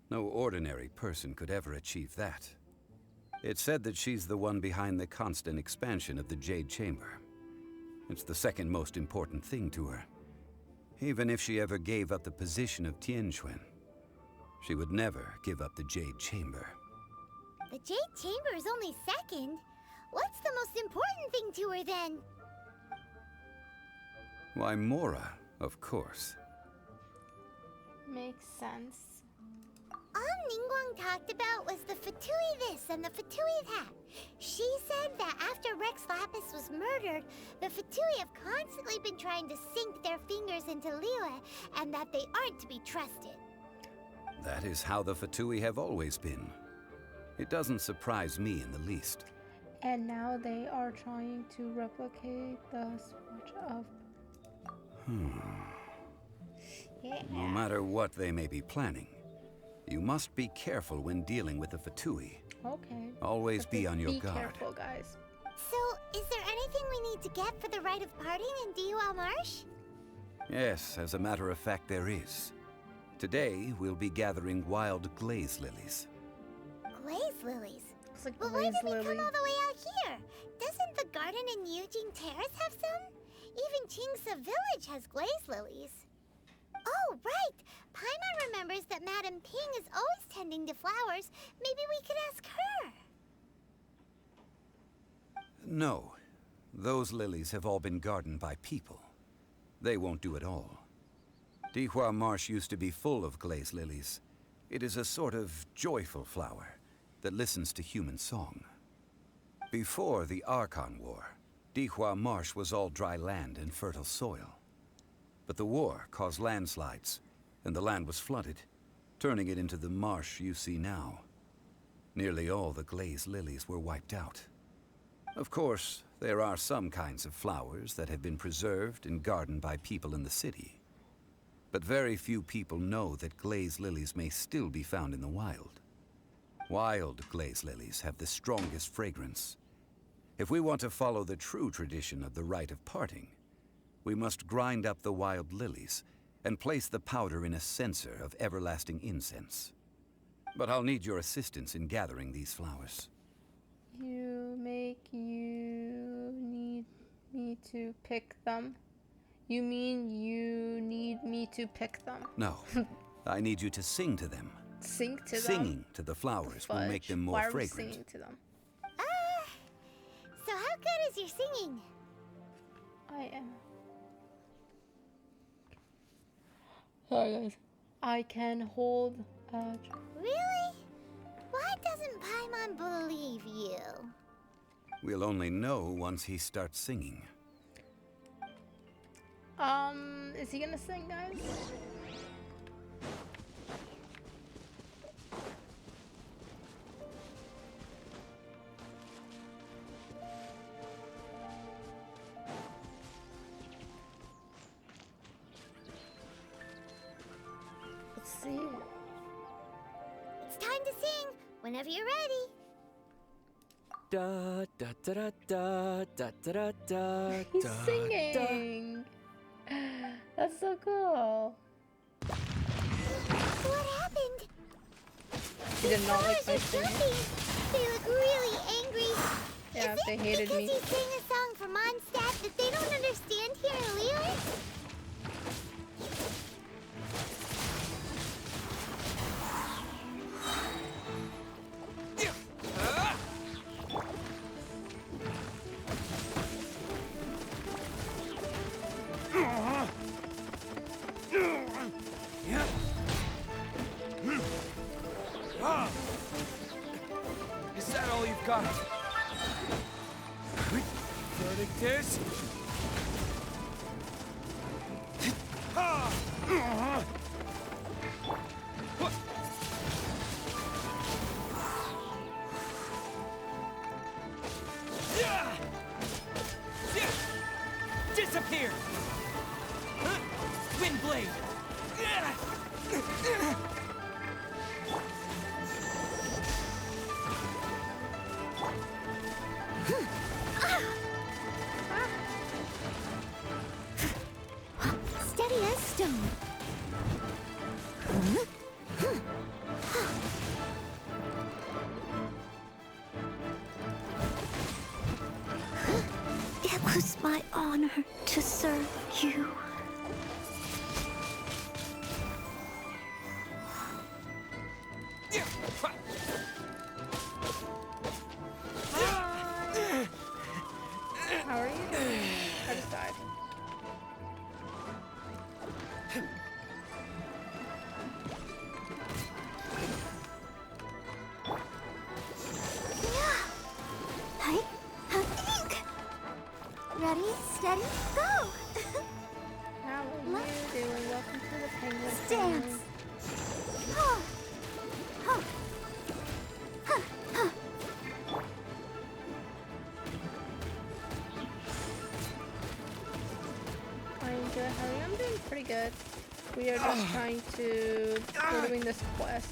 No ordinary person could ever achieve that. It's said that she's the one behind the constant expansion of the Jade Chamber. It's the second most important thing to her. Even if she ever gave up the position of Tianquan, she would never give up the Jade Chamber. The Jade Chamber is only second. What's the most important thing to her then? Why, Mora, of course. Makes sense. All Ningguang talked about was the Fatui this and the Fatui that. She said that after Rex Lapis was murdered, the Fatui have constantly been trying to sink their fingers into Liyue, and that they aren't to be trusted. That is how the Fatui have always been. It doesn't surprise me in the least. And now they are trying to replicate the switch of... Yeah. No matter what they may be planning, you must be careful when dealing with the Fatui. Okay. Always be on your Be guard. careful, guys. So, is there anything we need to get for the rite of parting in Dihua Marsh? Yes, as a matter of fact, there is. Today, we'll be gathering wild glaze lilies. Glaze lilies? It's like But why glaze did we lily. come all the way out here? Doesn't the garden in Yujing Terrace have some? Even Qingse Village has glaze lilies. Oh, right! Paimon remembers that Madame Ping is always tending to flowers. Maybe we could ask her. No, those lilies have all been gardened by people. They won't do it all. Dihua Marsh used to be full of glaze lilies. It is a sort of joyful flower that listens to human song. Before the Archon War, Dihua Marsh was all dry land and fertile soil. But the war caused landslides, and the land was flooded, turning it into the marsh you see now. Nearly all the glaze lilies were wiped out. Of course, there are some kinds of flowers that have been preserved and gardened by people in the city. But very few people know that glaze lilies may still be found in the wild. Wild glaze lilies have the strongest fragrance. If we want to follow the true tradition of the rite of parting, we must grind up the wild lilies and place the powder in a censer of everlasting incense. But I'll need your assistance in gathering these flowers. You need me to pick them? You mean you need me to pick them? No, I need you to sing to them. Sing to them? Singing to the flowers will make them more Why are we fragrant. singing to them? So how good is your singing? I am. Sorry, guys. I can hold a... Really? Why doesn't Paimon believe you? We'll only know once he starts singing. Is he gonna sing, guys? Let's see. It's time to sing, whenever you're ready. Da da da da da da da da. He's da, singing. That's so cool. What happened? He did not like my Flowers are singing. jumping. They look really angry. Yeah, Is they it hated because me. you sang a song for Mondstadt that they don't understand here in Liyue? Is that all you've got? Verdict is... Steady as stone. It was my honor to serve you. How are you doing? I just died. Ready, steady, go! How are you doing? Welcome to the penguin Stance. family. Huh. Huh. Huh. Huh. I'm good. How are you? I'm doing pretty good. We are just trying to... We're doing this quest.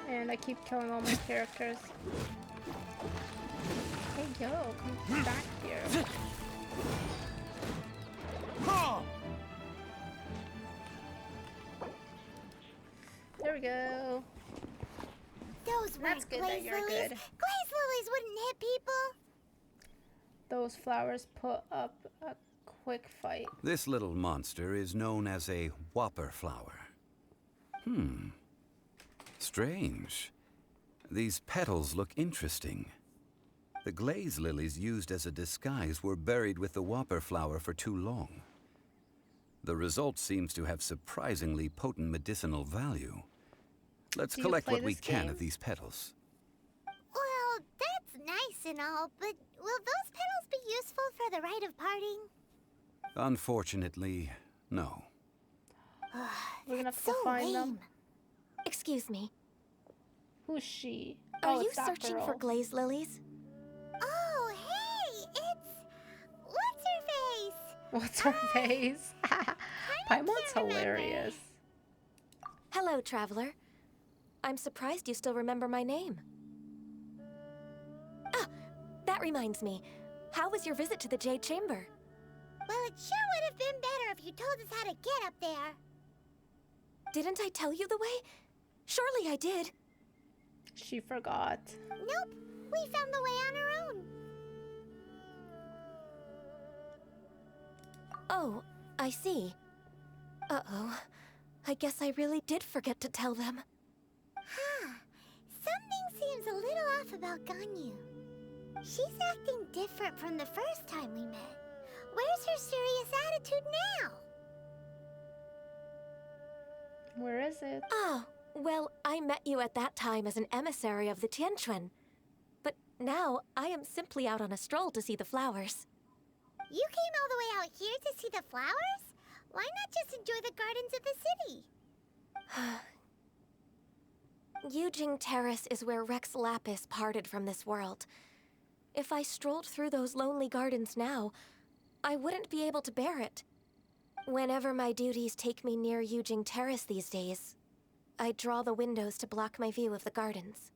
And I keep killing all my characters. Hey, yo, come back here. There we go. Those That's weren't good that glaze you're lilies. good. Glaze lilies wouldn't hit people. Those flowers put up a quick fight. This little monster is known as a whopper flower. Strange. These petals look interesting. The glaze lilies used as a disguise were buried with the whopper flower for too long. The result seems to have surprisingly potent medicinal value. Let's Do you collect play what we this can game? of these petals. Well, that's nice and all, but will those petals be useful for the rite of parting? Unfortunately, no. We're gonna have to So go find lame. them. Excuse me. Who's she? Are Oh, you it's that searching girl. for glaze lilies? Oh, hey, it's... What's her face? What's her face? Paimon's hilarious. Hello, traveler. I'm surprised you still remember my name. Ah, that reminds me. How was your visit to the Jade Chamber? Well, it sure would have been better if you told us how to get up there. Didn't I tell you the way? Surely I did. She forgot. Nope, we found the way on our own. Oh, I see. Uh-oh. I guess I really did forget to tell them. Huh. Something seems a little off about Ganyu. She's acting different from the first time we met. Where's her serious attitude now? Where is it? Oh, well, I met you at that time as an emissary of the Tianquan. But now, I am simply out on a stroll to see the flowers. You came all the way out here to see the flowers? Why not just enjoy the gardens of the city? Yujing Terrace is where Rex Lapis parted from this world. If I strolled through those lonely gardens now, I wouldn't be able to bear it. Whenever my duties take me near Yujing Terrace these days, I draw the windows to block my view of the gardens.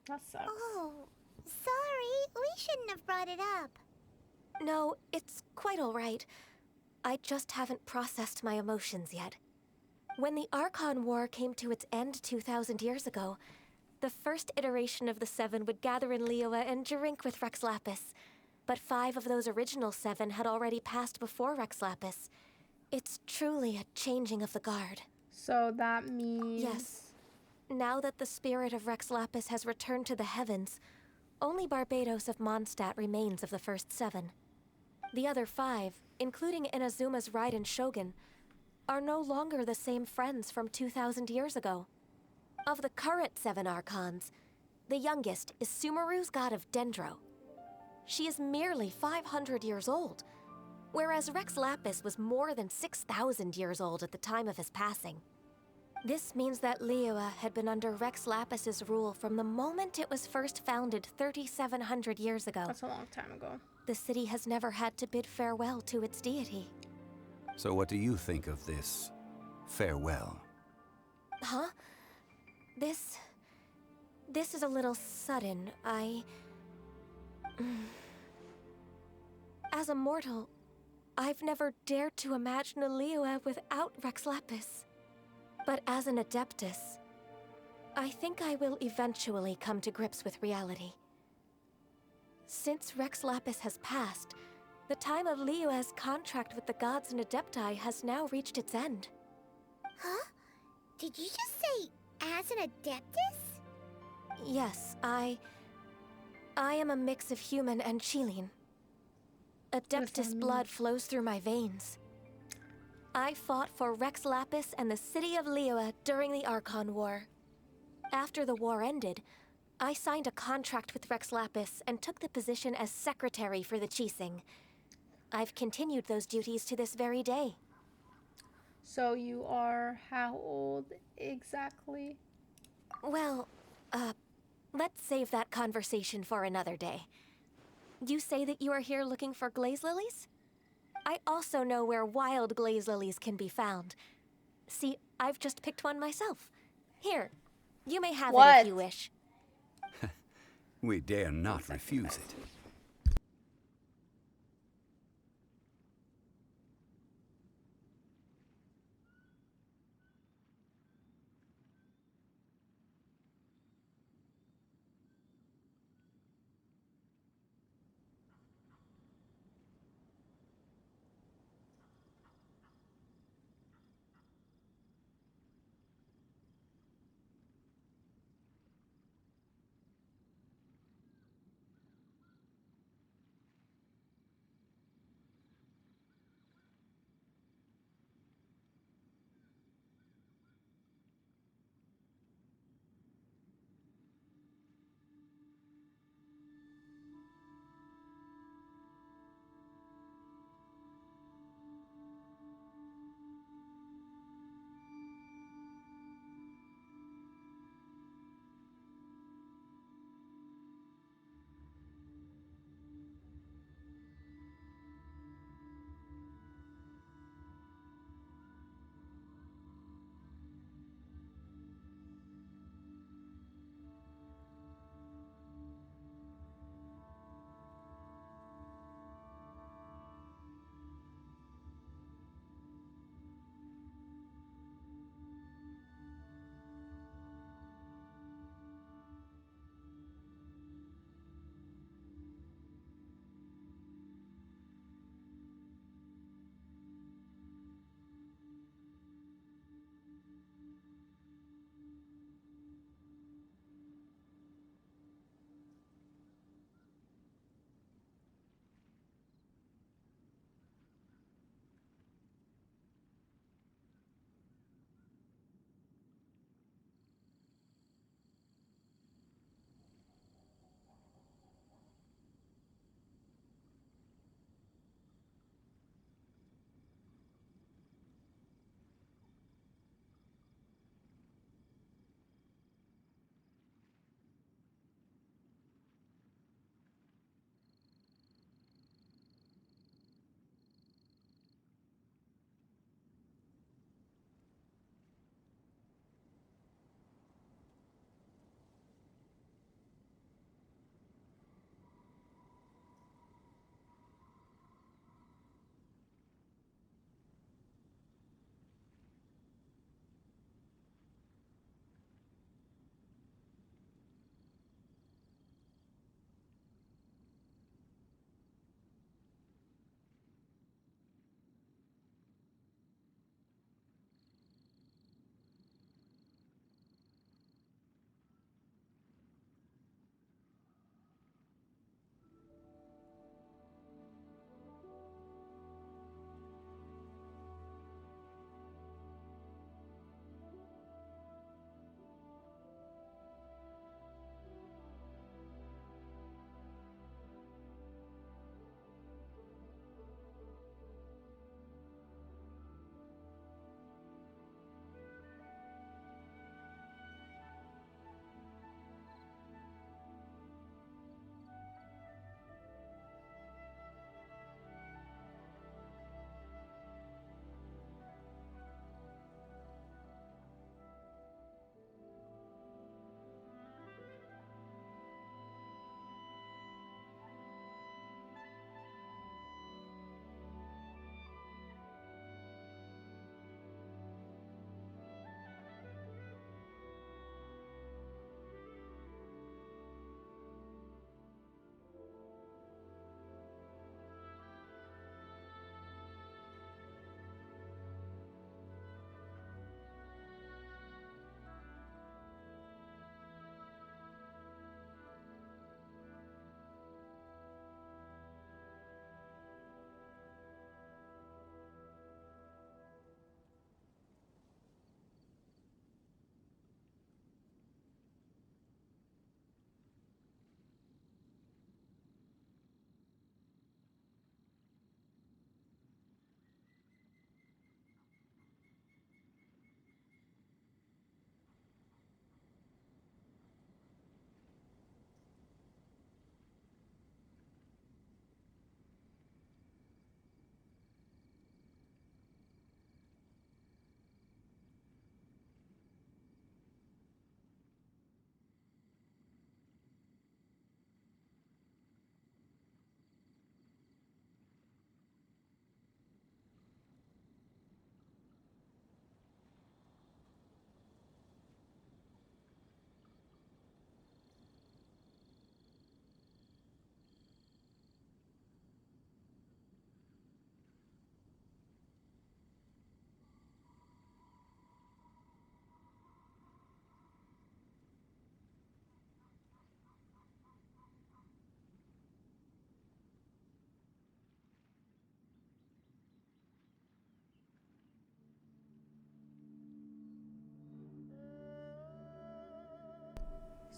That sucks. Oh, sorry. We shouldn't have brought it up. No, it's quite all right. I just haven't processed my emotions yet. When the Archon War came to its end 2,000 years ago, the first iteration of the Seven would gather in Liyue and drink with Rex Lapis. But 5 of those original 7 had already passed before Rex Lapis. It's truly a changing of the guard. So that means... Yes. Now that the spirit of Rex Lapis has returned to the heavens, only Barbados of Mondstadt remains of the first 7. The other 5, including Inazuma's Raiden Shogun, are no longer the same friends from 2,000 years ago. Of the current 7 Archons, the youngest is Sumeru's god of Dendro. She is merely 500 years old, whereas Rex Lapis was more than 6,000 years old at the time of his passing. This means that Liyue had been under Rex Lapis's rule from the moment it was first founded 3,700 years ago. That's a long time ago. The city has never had to bid farewell to its deity. So what do you think of this farewell? Huh? This is a little sudden. As a mortal, I've never dared to imagine a Liyue without Rex Lapis. But as an Adeptus, I think I will eventually come to grips with reality. Since Rex Lapis has passed, the time of Liyue's contract with the gods and Adepti has now reached its end. Huh? Did you just say, as an Adeptus? Yes, I am a mix of human and Chilean. Adeptus blood flows through my veins. I fought for Rex Lapis and the city of Liyue during the Archon War. After the war ended, I signed a contract with Rex Lapis and took the position as secretary for the Qixing. I've continued those duties to this very day. So you are how old exactly? Well, let's save that conversation for another day. You say that you are here looking for glaze lilies? I also know where wild glaze lilies can be found. See, I've just picked one myself. Here, you may have it if you wish. We dare not refuse it.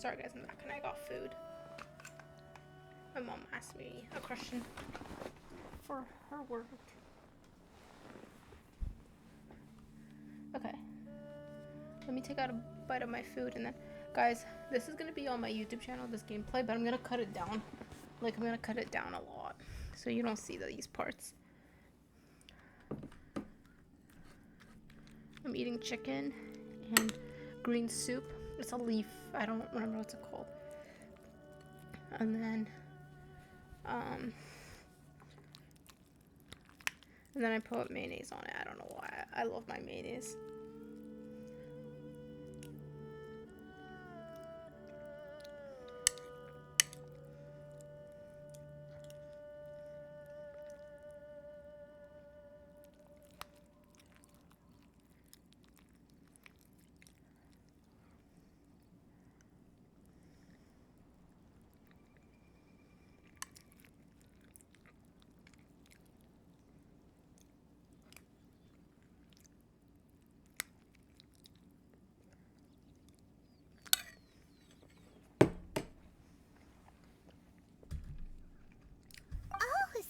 Sorry guys, I'm back and I got food. My mom asked me a question for her work. Okay. Let me take out a bite of my food and then, guys, this is gonna be on my YouTube channel, this gameplay, but I'm gonna cut it down. Like, I'm gonna cut it down a lot, so you don't see these parts. I'm eating chicken and green soup. It's a leaf. I don't remember what's it called. And then I put mayonnaise on it. I don't know why. I love my mayonnaise.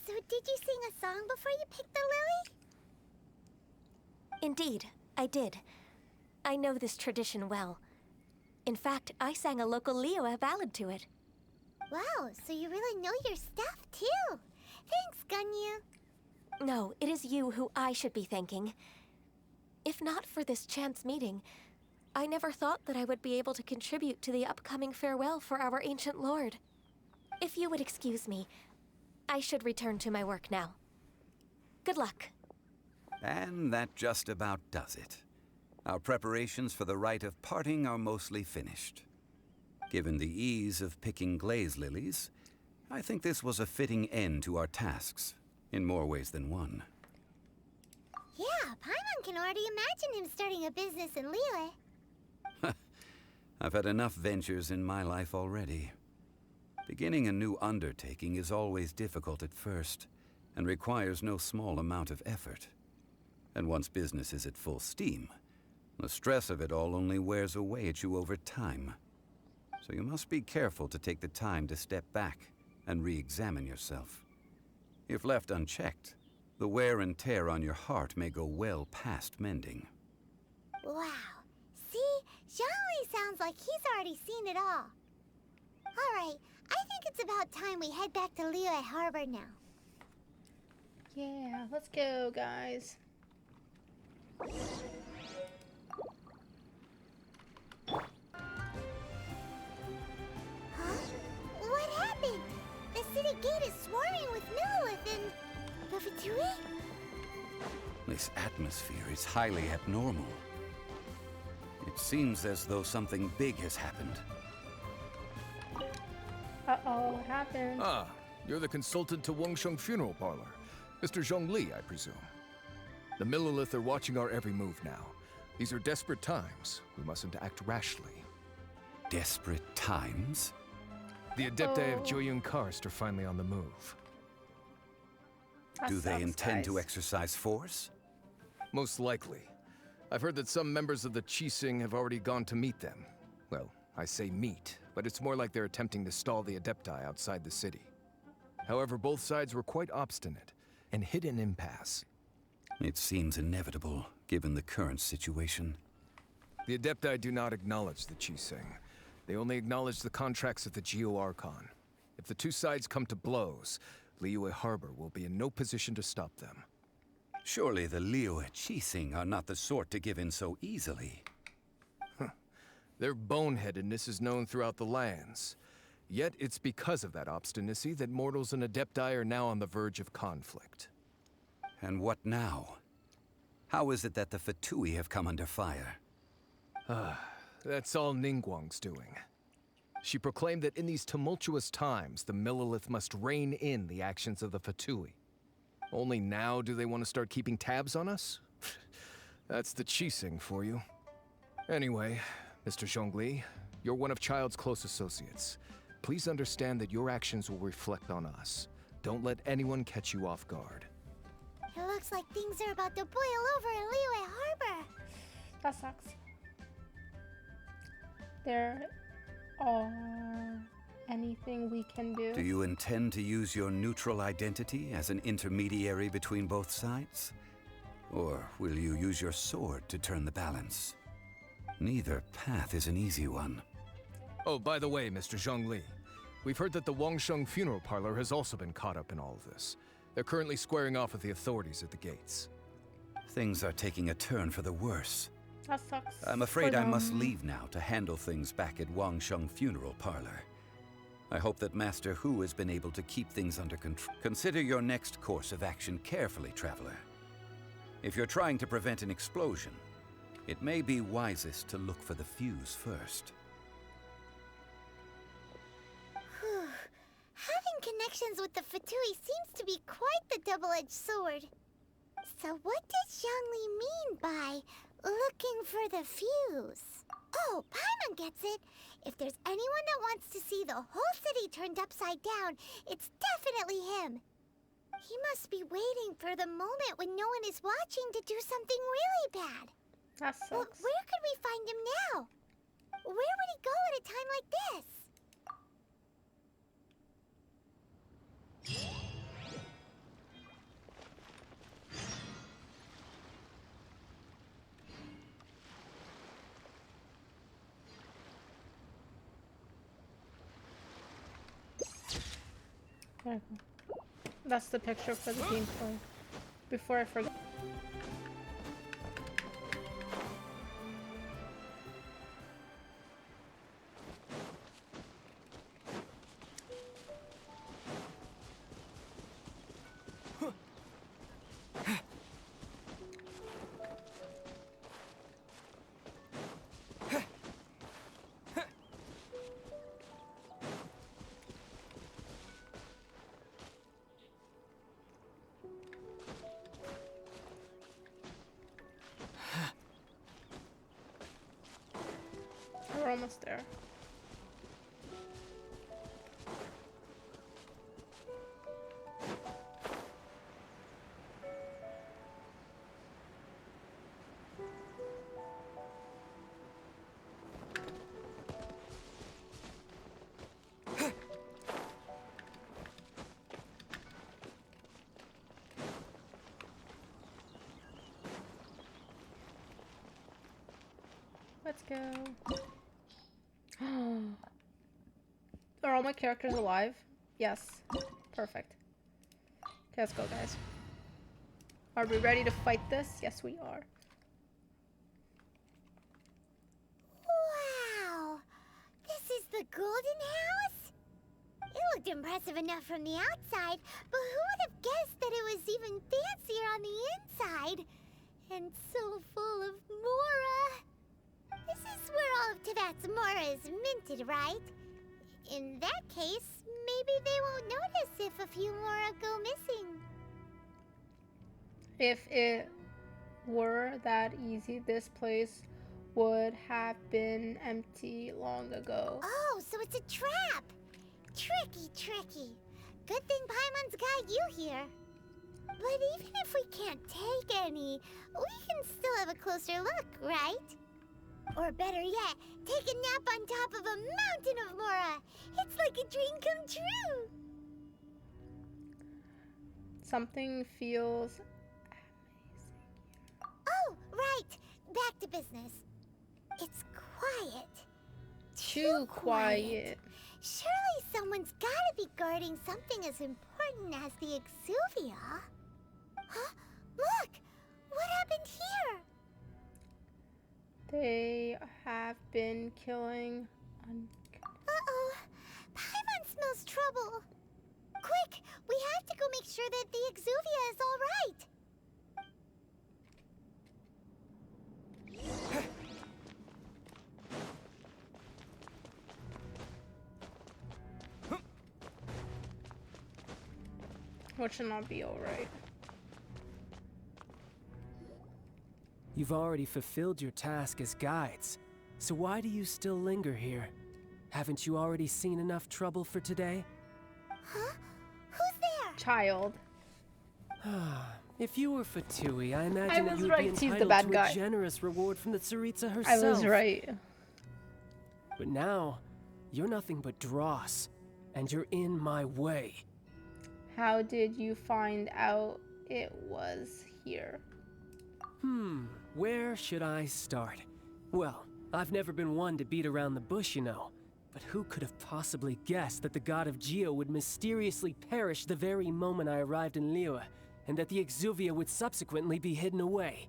So did you sing a song before you picked the lily? Indeed, I did. I know this tradition well. In fact, I sang a local Liyue ballad to it. Wow, so you really know your stuff, too. Thanks, Gunyu. No, it is you who I should be thanking. If not for this chance meeting, I never thought that I would be able to contribute to the upcoming farewell for our ancient lord. If you would excuse me, I should return to my work now. Good luck. And that just about does it. Our preparations for the rite of parting are mostly finished. Given the ease of picking glaze lilies, I think this was a fitting end to our tasks, in more ways than one. Yeah, Paimon can already imagine him starting a business in Liyue. I've had enough ventures in my life already. Beginning a new undertaking is always difficult at first, and requires no small amount of effort. And once business is at full steam, the stress of it all only wears away at you over time. So you must be careful to take the time to step back and re-examine yourself. If left unchecked, the wear and tear on your heart may go well past mending. Wow. See? Zhongli sounds like he's already seen it all. Alright, I think it's about time we head back to Liyue Harbor now. Yeah, let's go, guys. Huh? What happened? The city gate is swarming with Millilith and the Fatui? This atmosphere is highly abnormal. It seems as though something big has happened. Uh-oh, what happened? Ah, you're the consultant to Wangsheng Funeral Parlor. Mr. Zhongli, I presume. The Millilith are watching our every move now. These are desperate times. We mustn't act rashly. Desperate times? The Adepti of Joyun Karst are finally on the move. Do they intend to exercise force? Most likely. I've heard that some members of the Qixing have already gone to meet them. Well, I say meet, but it's more like they're attempting to stall the Adepti outside the city. However, both sides were quite obstinate and hit an impasse. It seems inevitable, given the current situation. The Adepti do not acknowledge the Qixing. They only acknowledge the contracts of the Geo-Archon. If the two sides come to blows, Liyue Harbor will be in no position to stop them. Surely the Liyue Qixing are not the sort to give in so easily. Their boneheadedness is known throughout the lands. Yet it's because of that obstinacy that mortals and Adepti are now on the verge of conflict. And what now? How is it that the Fatui have come under fire? That's all Ningguang's doing. She proclaimed that in these tumultuous times, the Millilith must rein in the actions of the Fatui. Only now do they want to start keeping tabs on us? That's the Qixing for you. Anyway, Mr. Zhongli, you're one of Child's close associates. Please understand that your actions will reflect on us. Don't let anyone catch you off guard. It looks like things are about to boil over in Liyue Harbor. That sucks. There Anything we can do? Do you intend to use your neutral identity as an intermediary between both sides? Or will you use your sword to turn the balance? Neither path is an easy one. Oh, by the way, Mr. Zhongli, we've heard that the Wangsheng funeral parlor has also been caught up in all of this. They're currently squaring off with the authorities at the gates. Things are taking a turn for the worse. That sucks. I'm afraid I must leave now to handle things back at Wangsheng funeral parlor. I hope that Master Hu has been able to keep things under control. Consider your next course of action carefully, traveler. If you're trying to prevent an explosion, it may be wisest to look for the fuse first. Having connections with the Fatui seems to be quite the double-edged sword. So what does Zhongli mean by looking for the fuse? Oh, Paimon gets it. If there's anyone that wants to see the whole city turned upside down, it's definitely him. He must be waiting for the moment when no one is watching to do something really bad. That sucks. Well, where could we find him now? Where would he go at a time like this? Okay. That's the picture for the gameplay. Before I forget. We're almost there. Let's go. Are all my characters alive? Yes. Perfect. Okay, let's go, guys. Are we ready to fight this? Yes, we are. Wow! This is the Golden House? It looked impressive enough from the outside, but who would have guessed that it was even fancier on the inside? And so full of Mora. This is where all of Teyvat's Mora is minted, right? In that case, maybe they won't notice if a few Mora go missing. If it were that easy, this place would have been empty long ago. Oh, so it's a trap! Tricky, tricky. Good thing Paimon's got you here. But even if we can't take any, we can still have a closer look, right? Or better yet, take a nap on top of a mountain of Mora. It's like a dream come true. Something feels Oh, right. Back to business. It's quiet. too quiet. Surely someone's gotta be guarding something as important as the Exuvia. Huh? Look! What happened here? They have been killing. Uh-oh. Paimon smells trouble. Quick! We have to go make sure that the Exuvia is all right. Which should not be alright. You've already fulfilled your task as guides, so why do you still linger here? Haven't you already seen enough trouble for today? Huh? Who's there? Child. If you were Fatui, I imagine that was you would right, be he's the entitled bad to guy. a generous reward from the Tsaritsa I herself. was right. But now, You're nothing but dross, and you're in my way. How did you find out it was here? Where should I start? Well, I've never been one to beat around the bush, you know. But who could have possibly guessed that the god of Geo would mysteriously perish the very moment I arrived in Liyue, and that the Exuvia would subsequently be hidden away?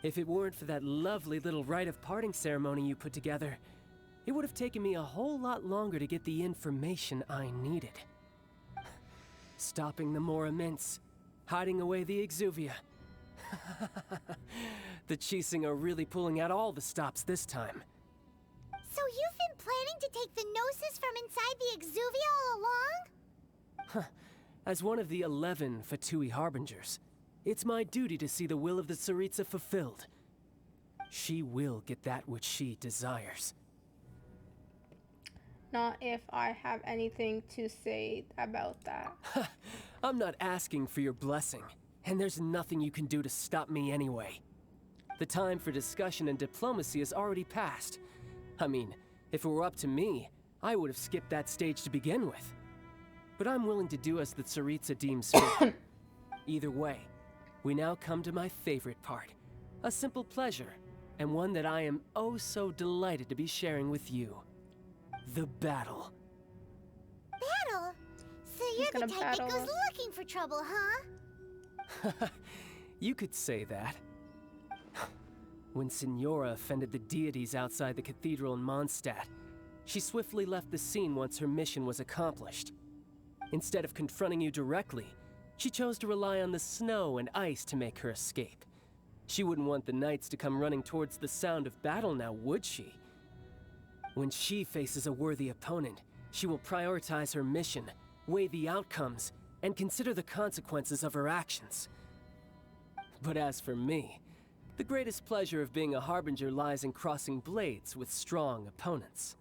If it weren't for that lovely little rite of parting ceremony you put together, it would have taken me a whole lot longer to get the information I needed. Stopping the Mora Mints, hiding away the Exuvia. The Chising are really pulling out all the stops this time. So you've been planning to take the Gnosis from inside the Exuvia all along? As one of the 11 Fatui Harbingers, it's my duty to see the will of the Tsaritsa fulfilled. She will get that which she desires. Not if I have anything to say about that. I'm not asking for your blessing, and there's nothing you can do to stop me anyway. The time for discussion and diplomacy has already passed. I mean, if it were up to me, I would have skipped that stage to begin with. But I'm willing to do as the Tsaritsa deems fit. Either way, we now come to my favorite part. A simple pleasure, and one that I am oh so delighted to be sharing with you. The battle. Battle? So you're the type that goes looking for trouble, huh? You could say that. When Signora offended the deities outside the cathedral in Mondstadt, she swiftly left the scene once her mission was accomplished. Instead of confronting you directly, she chose to rely on the snow and ice to make her escape. She wouldn't want the knights to come running towards the sound of battle now, would she? When she faces a worthy opponent, she will prioritize her mission, weigh the outcomes, and consider the consequences of her actions. But as for me, the greatest pleasure of being a Harbinger lies in crossing blades with strong opponents.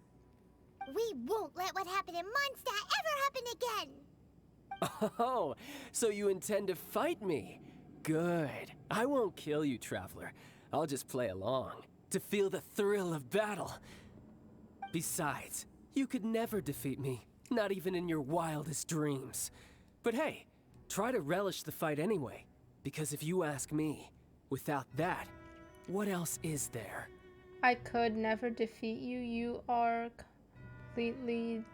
We won't let what happened in Mondstadt ever happen again! Oh, so you intend to fight me? Good. I won't kill you, Traveler. I'll just play along, to feel the thrill of battle. Besides, you could never defeat me, not even in your wildest dreams. But hey, try to relish the fight anyway, because if you ask me, without that, what else is there? I could never defeat you. You are completely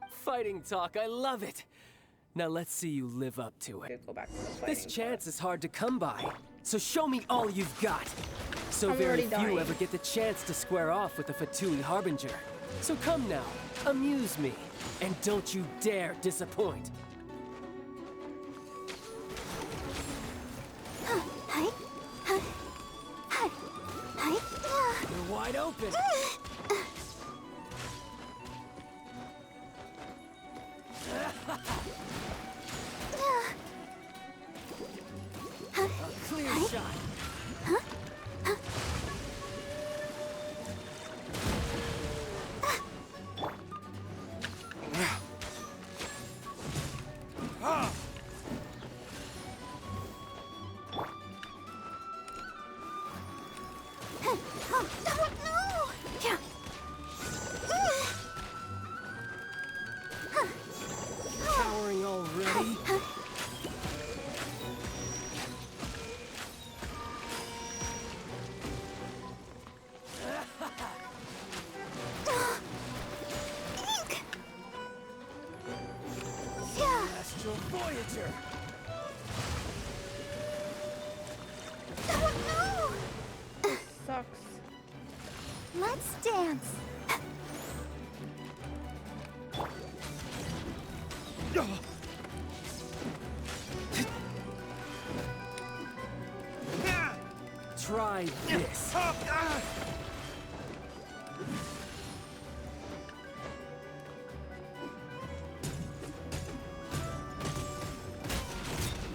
Fighting talk, I love it! Now let's see you live up to it. Go back to the This chance is hard to come by, so show me all you've got. So I'm very already few dying. ever get the chance to square off with the Fatui Harbinger. So come now, amuse me, and don't you dare disappoint. You're wide open. A clear shot. Cowering already? Astral Voyager! Sucks. Let's dance! Try this.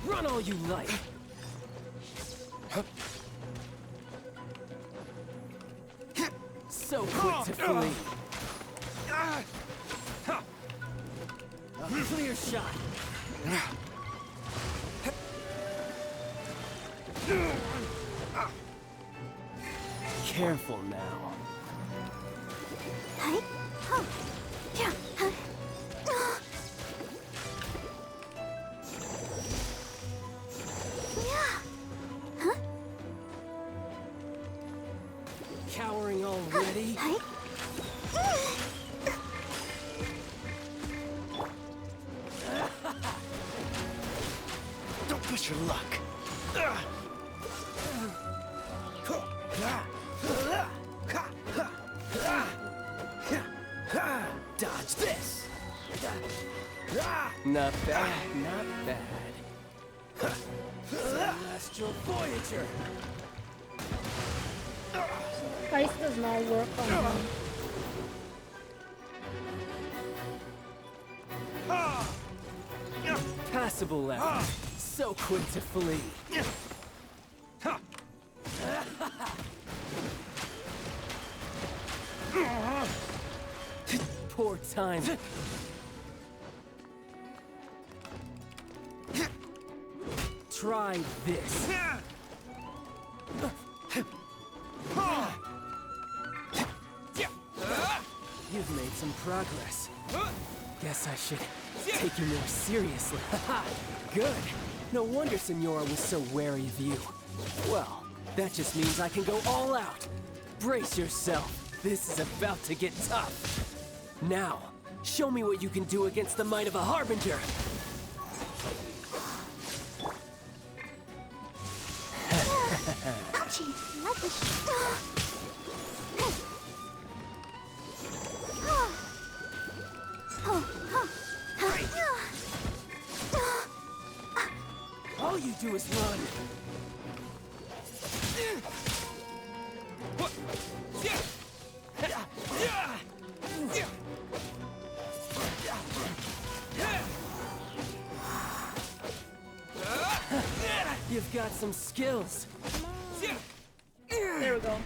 Run all you like. So quick to flee. A clear shot. Careful now. Cowering already? Don't push your luck. Dodge this. Not bad, not bad. Celestial Voyager. Ice does not work on him. Passable effort. So quick to flee. Poor time. Try this. You've made some progress. Guess I should take you more seriously. Good. No wonder Senora was so wary of you. Well, that just means I can go all out. Brace yourself. This is about to get tough. Now, show me what you can do against the might of a Harbinger. Ouchie, lovely. All you do is run. You've got some skills. There we go.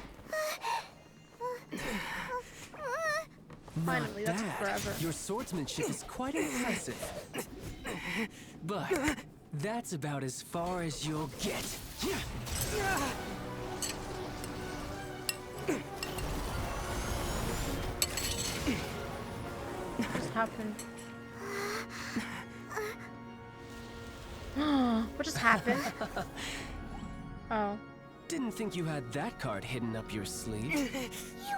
Finally, that took Bad. forever. Your swordsmanship is quite impressive. But that's about as far as you'll get. What just happened? What just happened? Oh. Didn't think you had that card hidden up your sleeve. You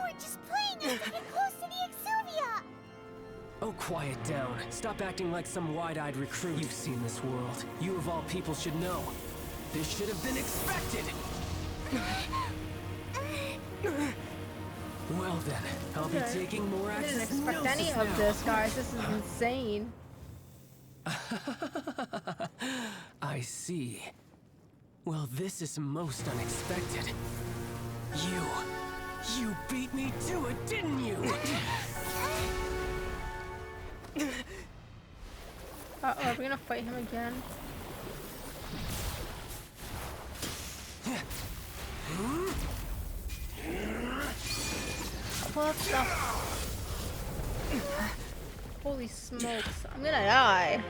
were just playing us to get close to the Exuvia! Oh, quiet down. Stop acting like some wide-eyed recruit. You've seen this world. You of all people should know. This should have been expected! Well then, I'll be taking more I access. didn't expect any of this, guys. This is insane. I see. Well, this is most unexpected. You beat me to it, didn't you? Uh-oh, are we gonna fight him again? What the? Holy smokes, I'm gonna die.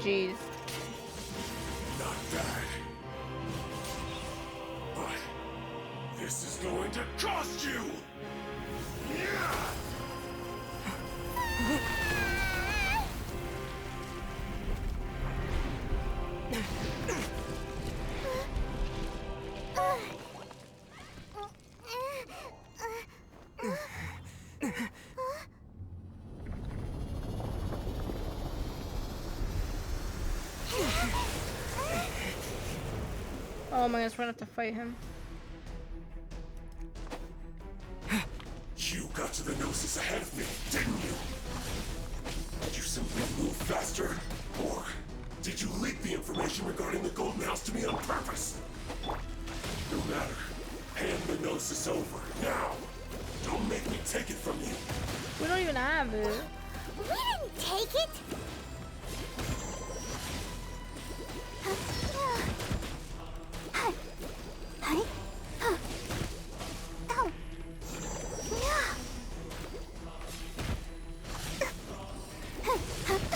Jeez. Not bad. But this is going to cost you! Oh my goodness, we're gonna have to fight him. You got to the Gnosis ahead of me, didn't you? Did you simply move faster? Or did you leak the information regarding the Golden House to me on purpose? No matter. Hand the Gnosis over, now! Don't make me take it from you! We don't even have it. We didn't take it!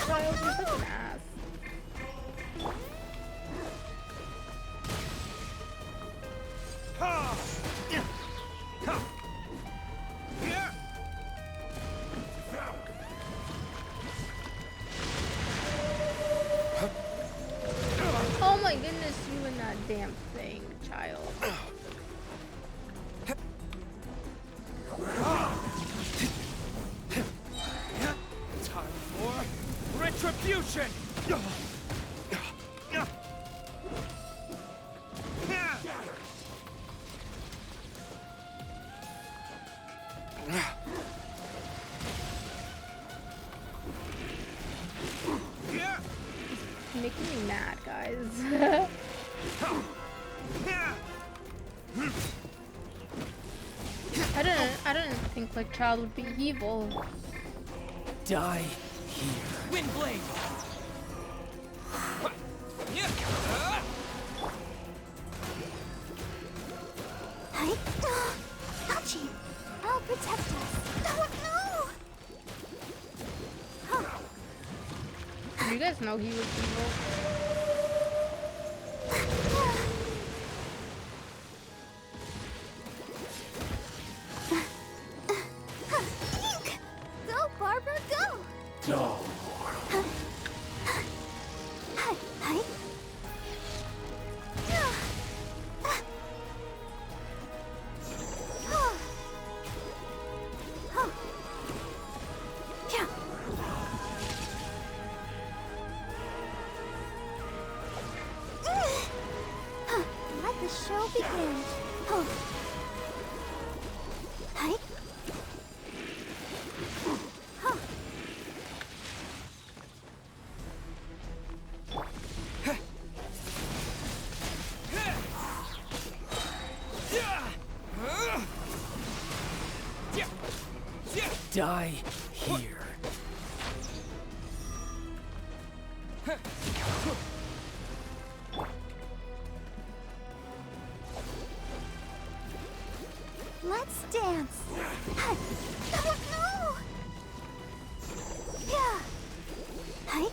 Child, you're such an ass. Oh my goodness, you and that damn thing, child. Time for retribution! Making me mad, guys. I didn't think like Child would be evil. Die here. Windblade! Hachi, I'll protect us. Oh no! You guys know he was evil. Go, Barber, go! No. Hi. Let the show begin. Hi. Die here. Let's dance. Hi. Oh no! Yeah. Hi.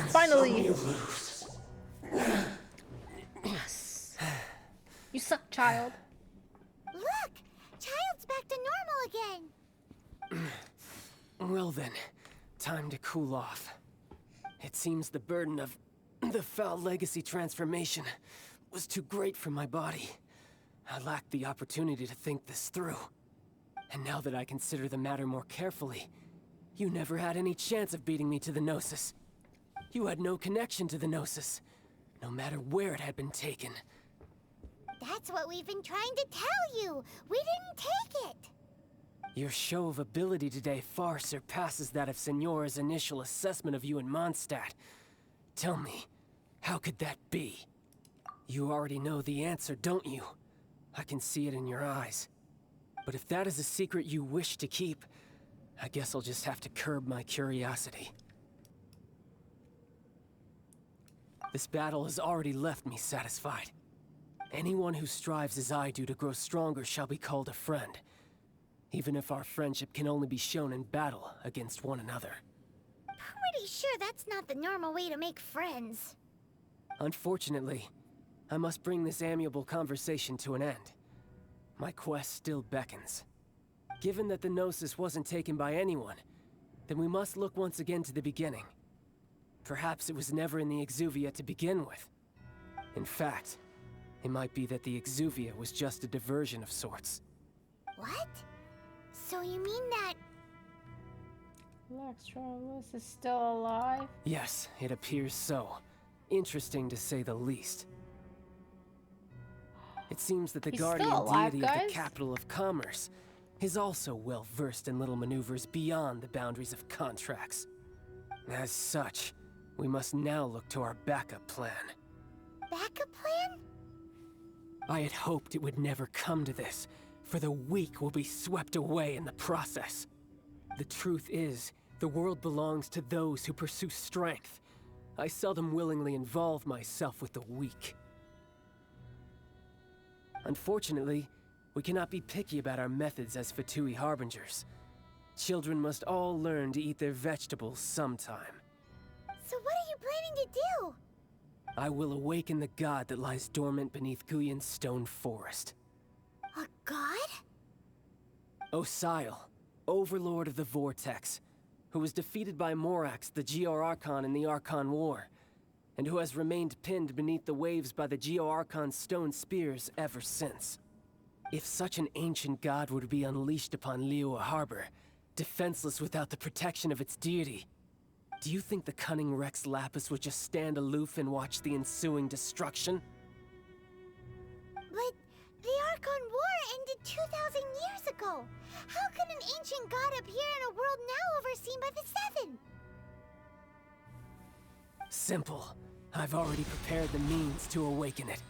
Finally. You lose. Yes. You suck, Child. Look! Child's back to normal again. Well then, time to cool off. It seems the burden of the foul legacy transformation was too great for my body. I lacked the opportunity to think this through. And now that I consider the matter more carefully, you never had any chance of beating me to the Gnosis. You had no connection to the Gnosis, no matter where it had been taken. That's what we've been trying to tell you. We didn't take it. Your show of ability today far surpasses that of Signora's initial assessment of you in Mondstadt. Tell me, how could that be? You already know the answer, don't you? I can see it in your eyes. But if that is a secret you wish to keep, I guess I'll just have to curb my curiosity. This battle has already left me satisfied. Anyone who strives as I do to grow stronger shall be called a friend, even if our friendship can only be shown in battle against one another. Pretty sure that's not the normal way to make friends. Unfortunately, I must bring this amiable conversation to an end. My quest still beckons. Given that the Gnosis wasn't taken by anyone, then we must look once again to the beginning. Perhaps it was never in the Exuvia to begin with. In fact, it might be that the Exuvia was just a diversion of sorts. What? So you mean that... Lextrolus is still alive? Yes, it appears so. Interesting to say the least. It seems that the He's guardian still alive, deity of guys? the capital of commerce is also well versed in little maneuvers beyond the boundaries of contracts. As such, We must now look to our backup plan. Backup plan? I had hoped it would never come to this, for the weak will be swept away in the process. The truth is, the world belongs to those who pursue strength. I seldom willingly involve myself with the weak. Unfortunately, we cannot be picky about our methods as Fatui Harbingers. Children must all learn to eat their vegetables sometime. So what are you planning to do? I will awaken the god that lies dormant beneath Guyon's stone forest. A god? Osial, overlord of the Vortex, who was defeated by Morax, the Geo-Archon in the Archon War, and who has remained pinned beneath the waves by the Geo-Archon's stone spears ever since. If such an ancient god were to be unleashed upon Liyue Harbor, defenseless without the protection of its deity, do you think the cunning Rex Lapis would just stand aloof and watch the ensuing destruction? But the Archon War ended 2,000 years ago. How can an ancient god appear in a world now overseen by the Seven? Simple. I've already prepared the means to awaken it.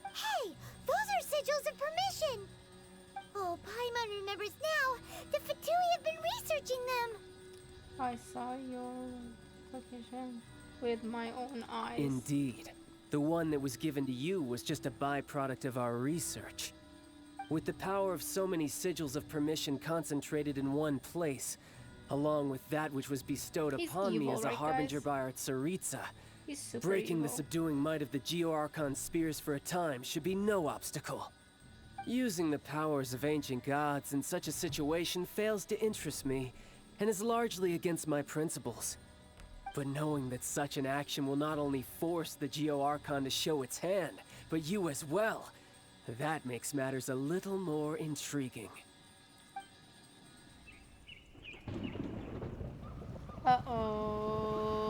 Hey, those are sigils of permission. Oh, Paimon remembers now. The Fatui have been researching them. I saw your location with my own eyes. Indeed. The one that was given to you was just a byproduct of our research. With the power of so many sigils of permission concentrated in one place, along with that which was bestowed upon me as a harbinger by our Tsaritsa, breaking the subduing might of the Geo-Archon spears for a time should be no obstacle. Using the powers of ancient gods in such a situation fails to interest me, and is largely against my principles. But knowing that such an action will not only force the Geo-Archon to show its hand, but you as well, that makes matters a little more intriguing. Uh-oh.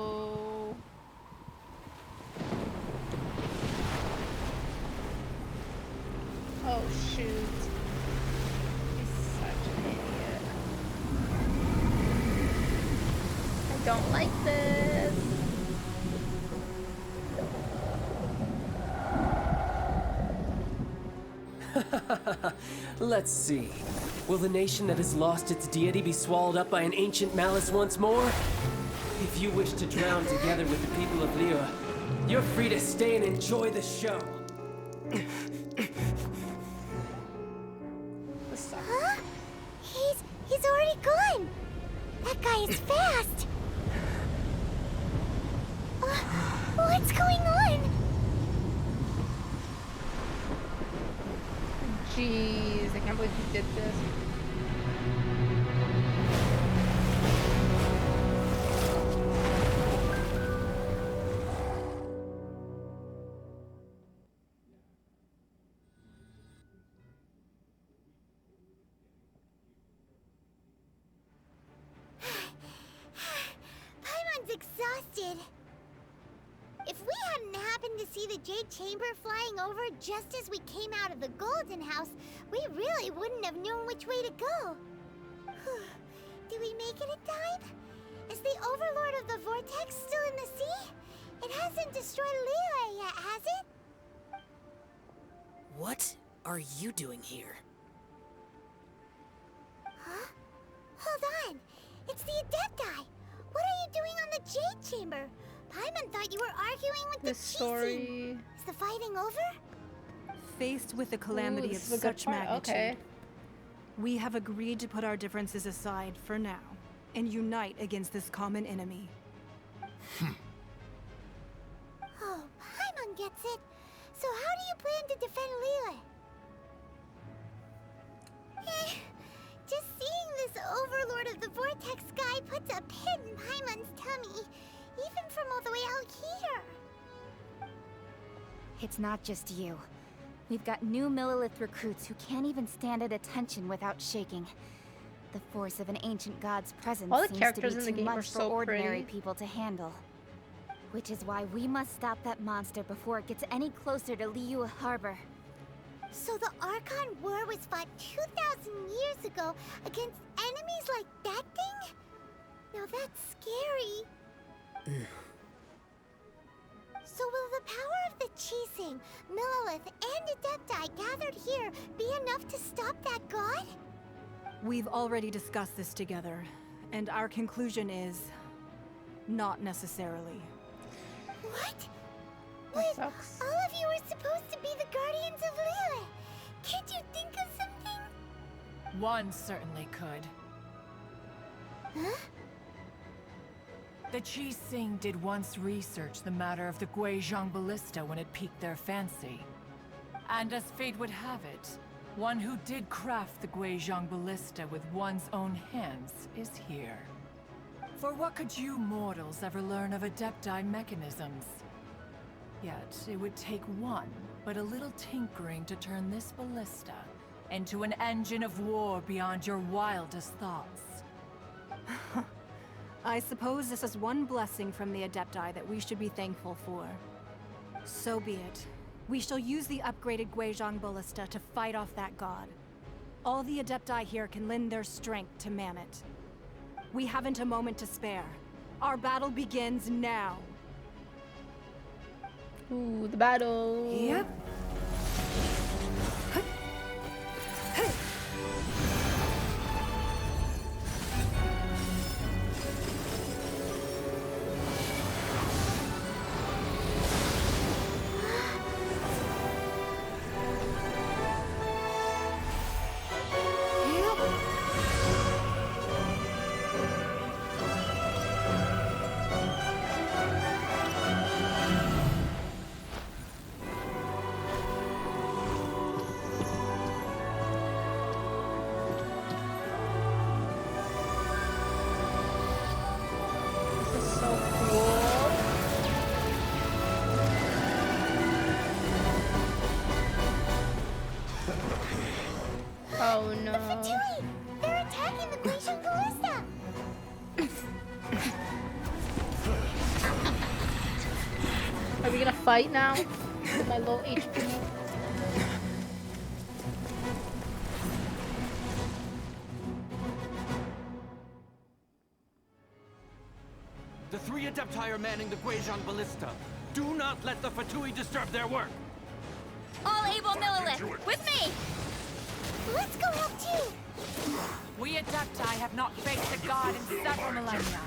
Oh, shoot. He's such an idiot. I don't like this. Let's see. Will the nation that has lost its deity be swallowed up by an ancient malice once more? If you wish to drown together with the people of Liyue, you're free to stay and enjoy the show. Huh? He's already gone. That guy is fast. What's going on? Jeez, I can't believe he did this. Paimon's exhausted. If we hadn't happened to see the Jade Chamber flying over just as we came out of the Golden House, we really wouldn't have known which way to go. Did we make it in time? Is the Overlord of the Vortex still in the sea? It hasn't destroyed Liyue yet, has it? What are you doing here? Huh? Hold on. It's the Adepti. What are you doing on the Jade Chamber? Paimon thought you were arguing with the story. Is the fighting over? Faced with the calamity of such magnitude, we have agreed to put our differences aside for now and unite against this common enemy. Oh, Paimon gets it. So how do you plan to defend Liyue? Just seeing this Overlord of the Vortex guy puts a pit in Paimon's tummy, even from all the way out here. It's not just you. We've got new Millilith recruits who can't even stand at attention without shaking. The force of an ancient god's presence All the seems characters to in be the too game are much for so ordinary pretty. people to handle. Which is why we must stop that monster before it gets any closer to Liyue Harbor. So the Archon War was fought 2,000 years ago against enemies like that thing? Now that's scary. Qixing, Millelith, and Adepti gathered here be enough to stop that god? We've already discussed this together, and our conclusion is not necessarily. What? That sucks. All of you are supposed to be the guardians of Lilith. Can't you think of something? One certainly could. Huh? The Qixing did once research the matter of the Guizhong Ballista when it piqued their fancy. And as fate would have it, one who did craft the Guizhong Ballista with one's own hands is here. For what could you mortals ever learn of Adepti mechanisms? Yet, it would take one, but a little tinkering to turn this ballista into an engine of war beyond your wildest thoughts. I suppose this is one blessing from the Adepti that we should be thankful for. So be it. We shall use the upgraded Guizhong Ballista to fight off that god. All the Adepti here can lend their strength to man it. We haven't a moment to spare. Our battle begins now. Ooh, the battle. Yep. Oh no. The Fatui! They're attacking the Guizhong Ballista! Are we gonna fight now? With my low HP. The three Adepti are manning the Guizhong Ballista. Do not let the Fatui disturb their work. All able Millelith, with me! Let's go help too! We Adepti have not faced a god in several millennia.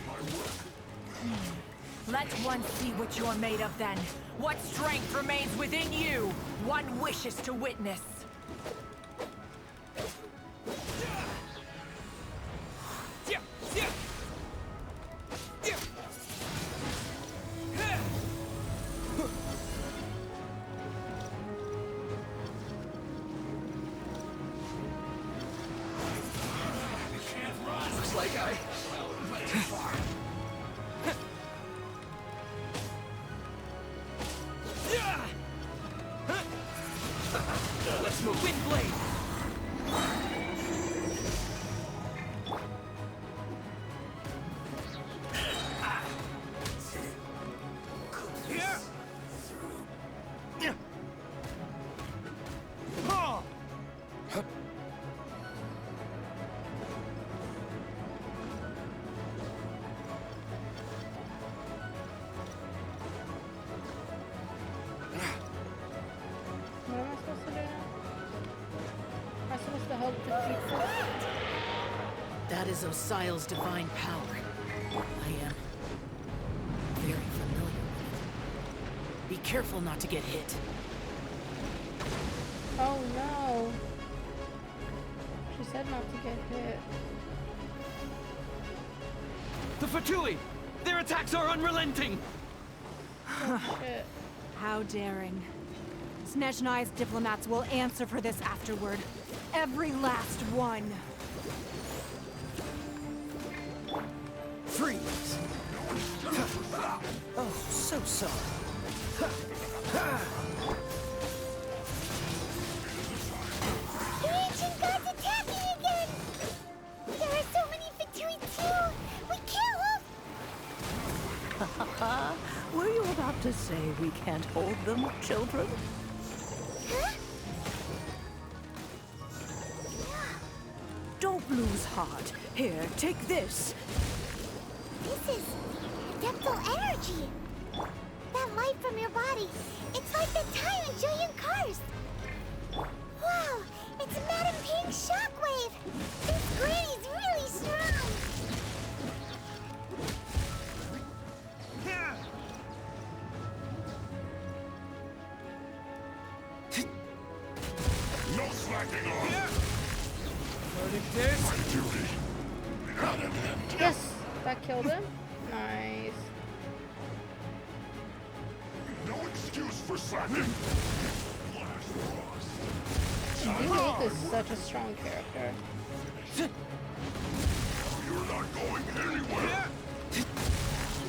Let one see what you're made of then. What strength remains within you, one wishes to witness. Looks like I... Let's move. Wind blade. What am I supposed to do now? Am I supposed to help defeat this? That is Osial's divine power. I am very familiar with it. Be careful not to get hit. Oh no. She said not to get hit. The Fatui! Their attacks are unrelenting! Oh shit. How daring. Snezhnai's diplomats will answer for this afterward. Every last one. Freeze! Oh, so sorry. The ancient god's attacking again! There are so many Fatui too! We can't hold... Were you about to say we can't hold them, children? Huh? Don't lose heart. Here, take this. This is... Adeptal energy! That light from your body, it's like the time in Julian Cars. Wow, it's Madam Pink's shockwave. This granny's really strong. No slacking off! My duty at an end. Yes, that killed him. Nice. No excuse for slacking. Luke is such a strong character. You're not going anywhere.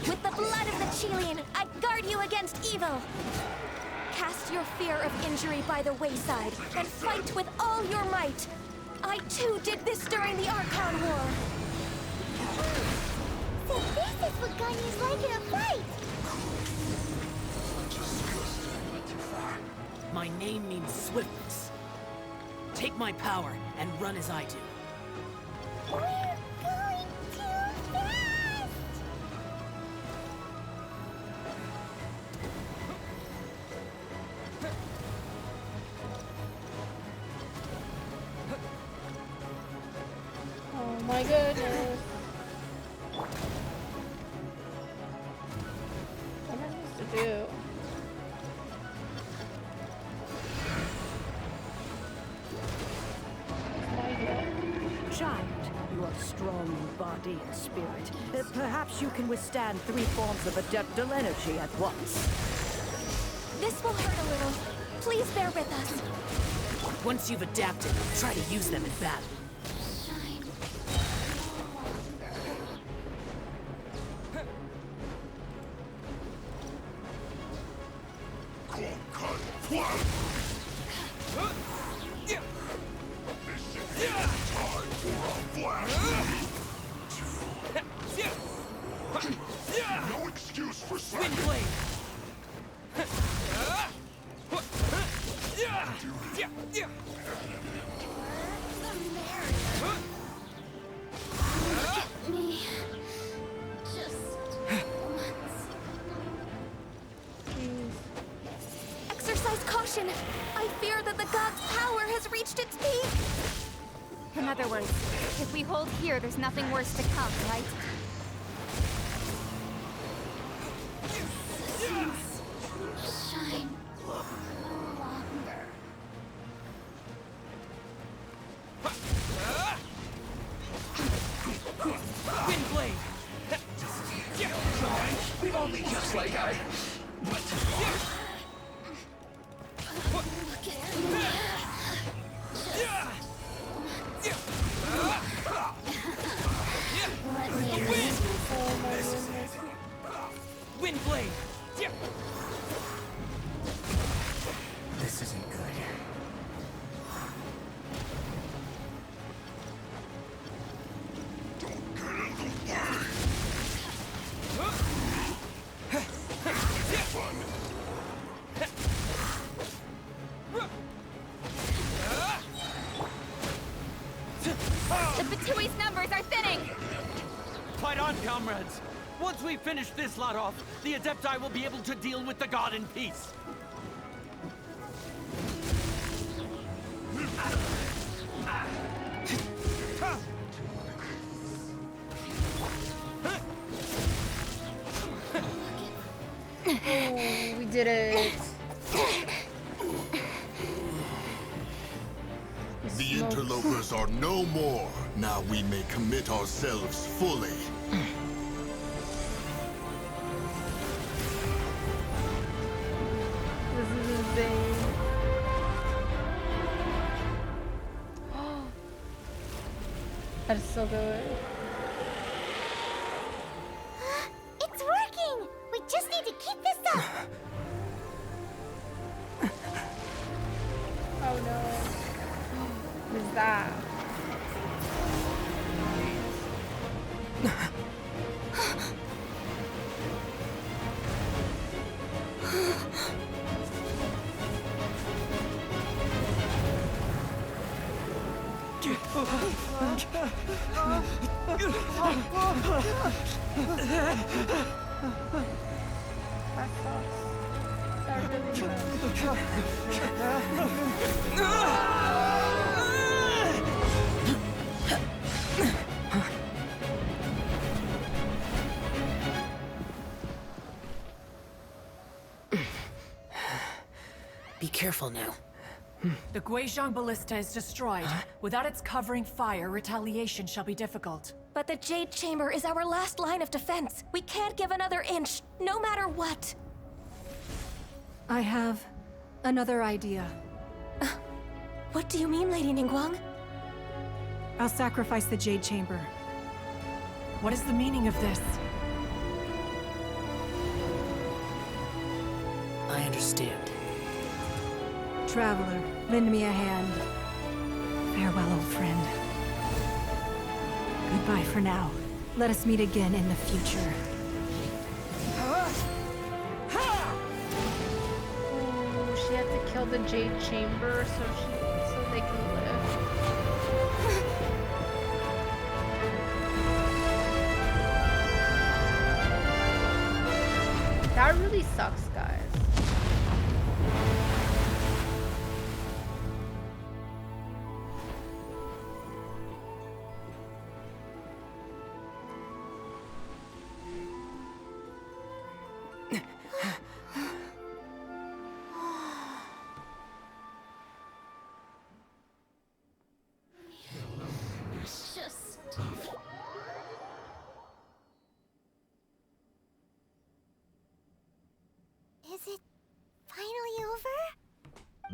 With the blood of the Chilean, I guard you against evil. Cast your fear of injury by the wayside, and fight with all your might. I too did this during the Archon War. So this is what Ganya's like in a fight. My name means swiftness. Take my power and run as I do. We're going too fast. Oh my goodness. What am I supposed to do? Child, you are strong in body and spirit. Perhaps you can withstand 3 forms of adeptal energy at once. This will hurt a little. Please bear with us. Once you've adapted, try to use them in battle. No excuse for Wind blade! Me. Just once. Exercise caution. I fear that the god's power has reached its peak. In other words, if we hold here, there's nothing worse to come, right? Shine longer. Wind blade! Only just like I... Wind blade! This isn't good. The Batui's numbers are thinning! Fight on, comrades! Once we finish this lot off, the Adepti will be able to deal with the god in peace. Oh, we did it. The interlopers are no more. Now we may commit ourselves fully. This is insane. That is so good. It's working! We just need to keep this up! Oh no. What is that? That sucks. Be careful now. The Guizhong Ballista is destroyed. Without its covering fire, retaliation shall be difficult. But the Jade Chamber is our last line of defense. We can't give another inch, no matter what. I have another idea. What do you mean, Lady Ningguang? I'll sacrifice the Jade Chamber. What is the meaning of this? I understand. Traveler, lend me a hand. Farewell, old friend. Goodbye for now. Let us meet again in the future. Ooh, she had to kill the Jade Chamber so they can live. That really sucks, guys. Is it finally over?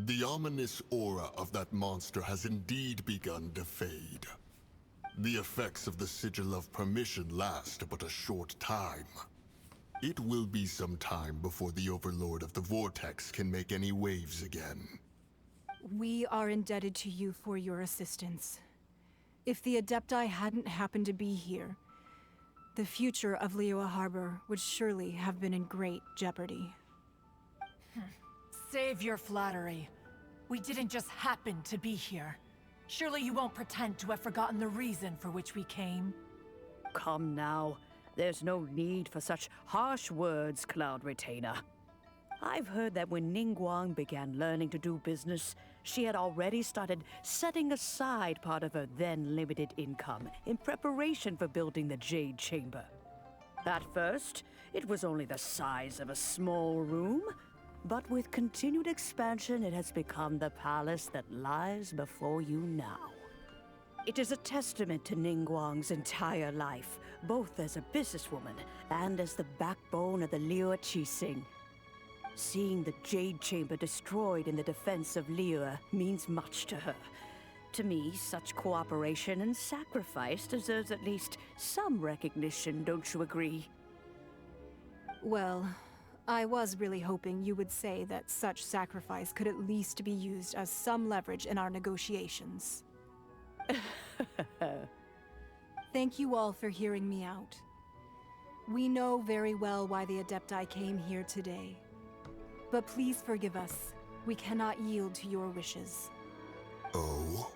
The ominous aura of that monster has indeed begun to fade. The effects of the Sigil of Permission last but a short time. It will be some time before the Overlord of the Vortex can make any waves again. We are indebted to you for your assistance. If the Adepti hadn't happened to be here, the future of Liyue Harbor would surely have been in great jeopardy. Save your flattery. We didn't just happen to be here. Surely you won't pretend to have forgotten the reason for which we came. Come now. There's no need for such harsh words, Cloud Retainer. I've heard that when Ningguang began learning to do business, she had already started setting aside part of her then limited income in preparation for building the Jade Chamber. At first, it was only the size of a small room, but with continued expansion, it has become the palace that lies before you now. It is a testament to Ningguang's entire life, both as a businesswoman and as the backbone of the Liyue Qixing. Seeing the Jade Chamber destroyed in the defense of Liyue means much to her. To me, such cooperation and sacrifice deserves at least some recognition, don't you agree? Well, I was really hoping you would say that such sacrifice could at least be used as some leverage in our negotiations. Thank you all for hearing me out. We know very well why the Adepti came here today. But please forgive us. We cannot yield to your wishes. Oh?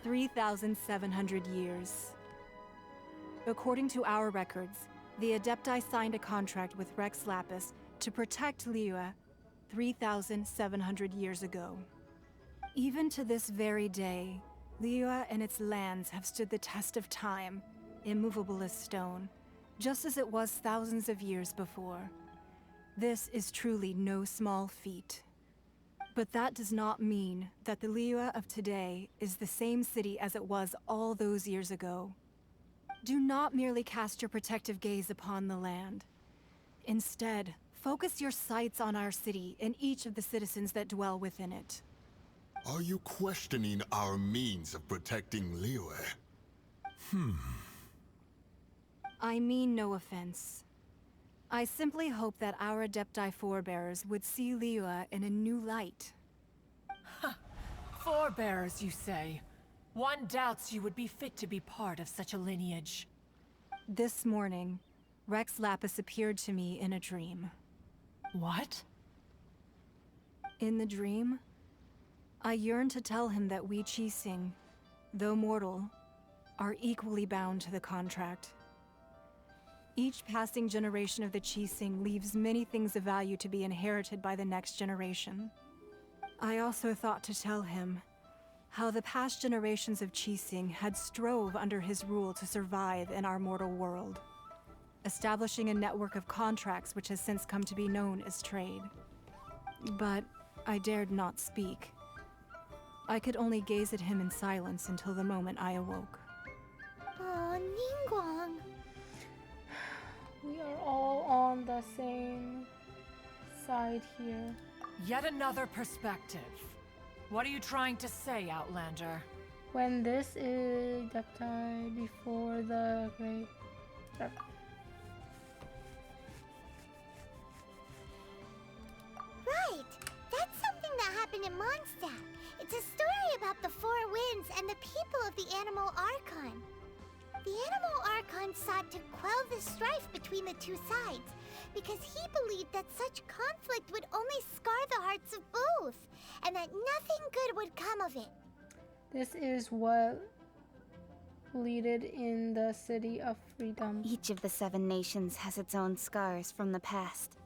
3,700 years. According to our records, the Adepti signed a contract with Rex Lapis to protect Liyue 3,700 years ago. Even to this very day, Liyue and its lands have stood the test of time, immovable as stone, just as it was thousands of years before. This is truly no small feat. But that does not mean that the Liyue of today is the same city as it was all those years ago. Do not merely cast your protective gaze upon the land. Instead, focus your sights on our city and each of the citizens that dwell within it. Are you questioning our means of protecting Liyue? I mean no offense. I simply hope that our Adepti forebears would see Liyue in a new light. Forebears, you say? One doubts you would be fit to be part of such a lineage. This morning, Rex Lapis appeared to me in a dream. What? In the dream, I yearned to tell him that we Qixing, though mortal, are equally bound to the contract. Each passing generation of the Qixing leaves many things of value to be inherited by the next generation. I also thought to tell him how the past generations of Qixing had strove under his rule to survive in our mortal world, establishing a network of contracts which has since come to be known as trade. But I dared not speak. I could only gaze at him in silence until the moment I awoke. Oh, Ningguang. We are all on the same side here. Yet another perspective. What are you trying to say, Outlander? When this is Adepti before the great... Right! That's something that happened in Mondstadt. It's a story about the Four Winds and the people of the Animal Archon. The Animal Archon sought to quell the strife between the two sides, because he believed that such conflict would only scar the hearts of both, and that nothing good would come of it. This is what leaded in the City of Freedom. Each of the 7 nations has its own scars from the past.